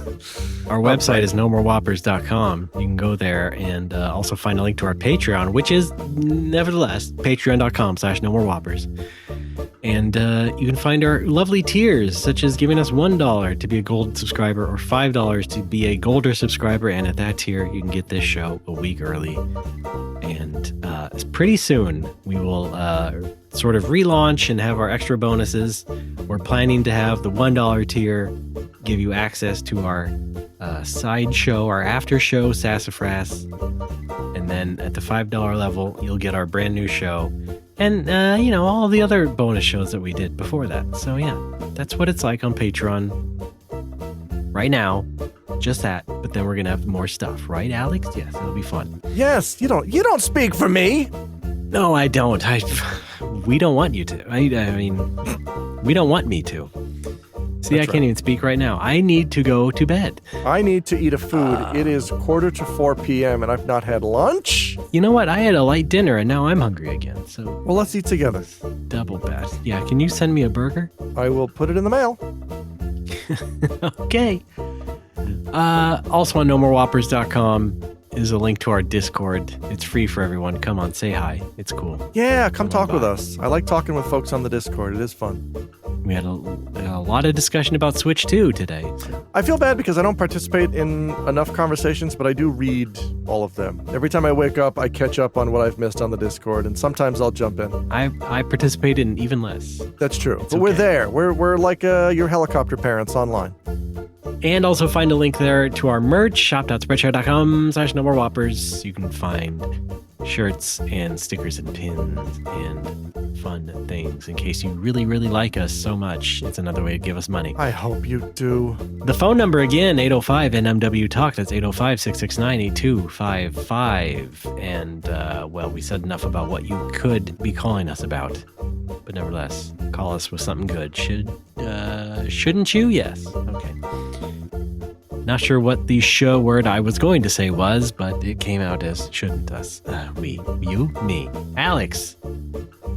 Our website is nomorewhoppers.com. You can go there and also find a link to our Patreon, which is, nevertheless, patreon.com/nomorewhoppers. And you can find our lovely tiers, such as giving us $1 to be a gold subscriber or $5 to be a golder subscriber. And at that tier, you can get this show a week early. And pretty soon, we will sort of relaunch and have our extra bonuses. We're planning to have the $1 tier give you access to our side show, our after show, Sassafras. And then at the $5 level, you'll get our brand new show. And, all the other bonus shows that we did before that. So, yeah, that's what it's like on Patreon right now. Just that. But then we're going to have more stuff. Right, Alex? Yes, it'll be fun. Yes, you don't speak for me. No, I don't. We don't want you to. I mean, we don't want me to. See, I can't even speak right now. I need to go to bed. I need to eat a food. It is 3:45 p.m. and I've not had lunch. You know what? I had a light dinner and now I'm hungry again. So, well, let's eat together. Double bet. Yeah, can you send me a burger? I will put it in the mail. Okay. Also on nomorewhoppers.com is a link to our Discord. It's free for everyone. Come on, say hi. It's cool. Yeah, come talk with us. I like talking with folks on the Discord. It is fun. We had a lot of discussion about Switch 2 today. I feel bad because I don't participate in enough conversations, but I do read all of them. Every time I wake up, I catch up on what I've missed on the Discord, and sometimes I'll jump in. I participate in even less. That's true. But we're there. We're like your helicopter parents online. And also find a link there to our merch, shop.spreadshirt.com/nomorewhoppers. You can find shirts and stickers and pins and fun things. In case you really, really like us so much, it's another way to give us money. I hope you do. The phone number again, 805-NMW-TALK. That's 805-669-8255. And, well, we said enough about what you could be calling us about. But nevertheless, call us with something good. Shouldn't you? Yes. Okay. Not sure what the show word I was going to say was, but it came out as shouldn't us. We, you, me. Alex.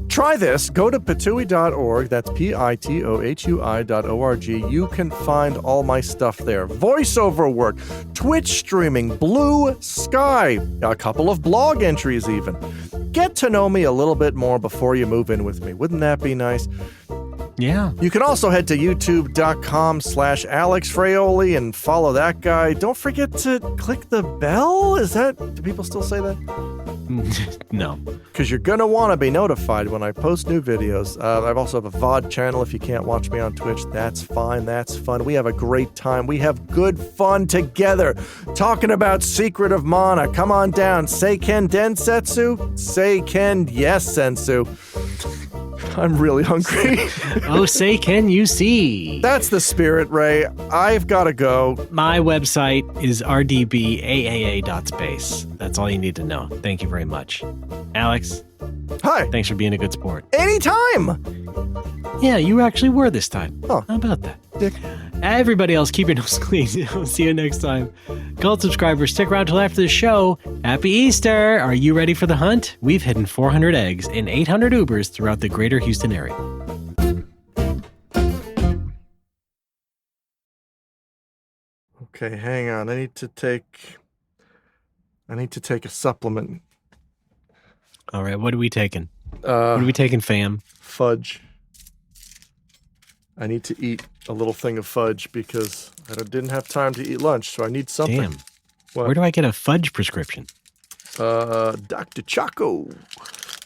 Try this. Go to pitui.org. That's pitohui.org. You can find all my stuff there. Voiceover work, Twitch streaming, Blue Sky, a couple of blog entries even. Get to know me a little bit more before you move in with me. Wouldn't that be nice? Yeah. You can also head to youtube.com/Alex Fraioli and follow that guy. Don't forget to click the bell. Do people still say that? No. Because you're going to want to be notified when I post new videos. I also have a VOD channel if you can't watch me on Twitch. That's fine. That's fun. We have a great time. We have good fun together. Talking about Secret of Mana. Come on down. Seiken Densetsu? Seiken Yes Sensu. I'm really hungry. Oh, say can you see? That's the spirit, Ray. I've got to go. My website is rdbaaa.space. That's all you need to know. Thank you very much. Alex. Hi. Thanks for being a good sport. Anytime. Yeah, you actually were this time. Oh. How about that? Dick. Everybody else, keep your nose clean. I'll see you next time. Gold subscribers, stick around till after the show. Happy Easter! Are you ready for the hunt? We've hidden 400 eggs and 800 Ubers throughout the greater Houston area. Okay, hang on. I need to take a supplement. All right, what are we taking? What are we taking, fam? Fudge. I need to eat a little thing of fudge because I didn't have time to eat lunch, so I need something. Damn. What? Where do I get a fudge prescription? Dr. Choco.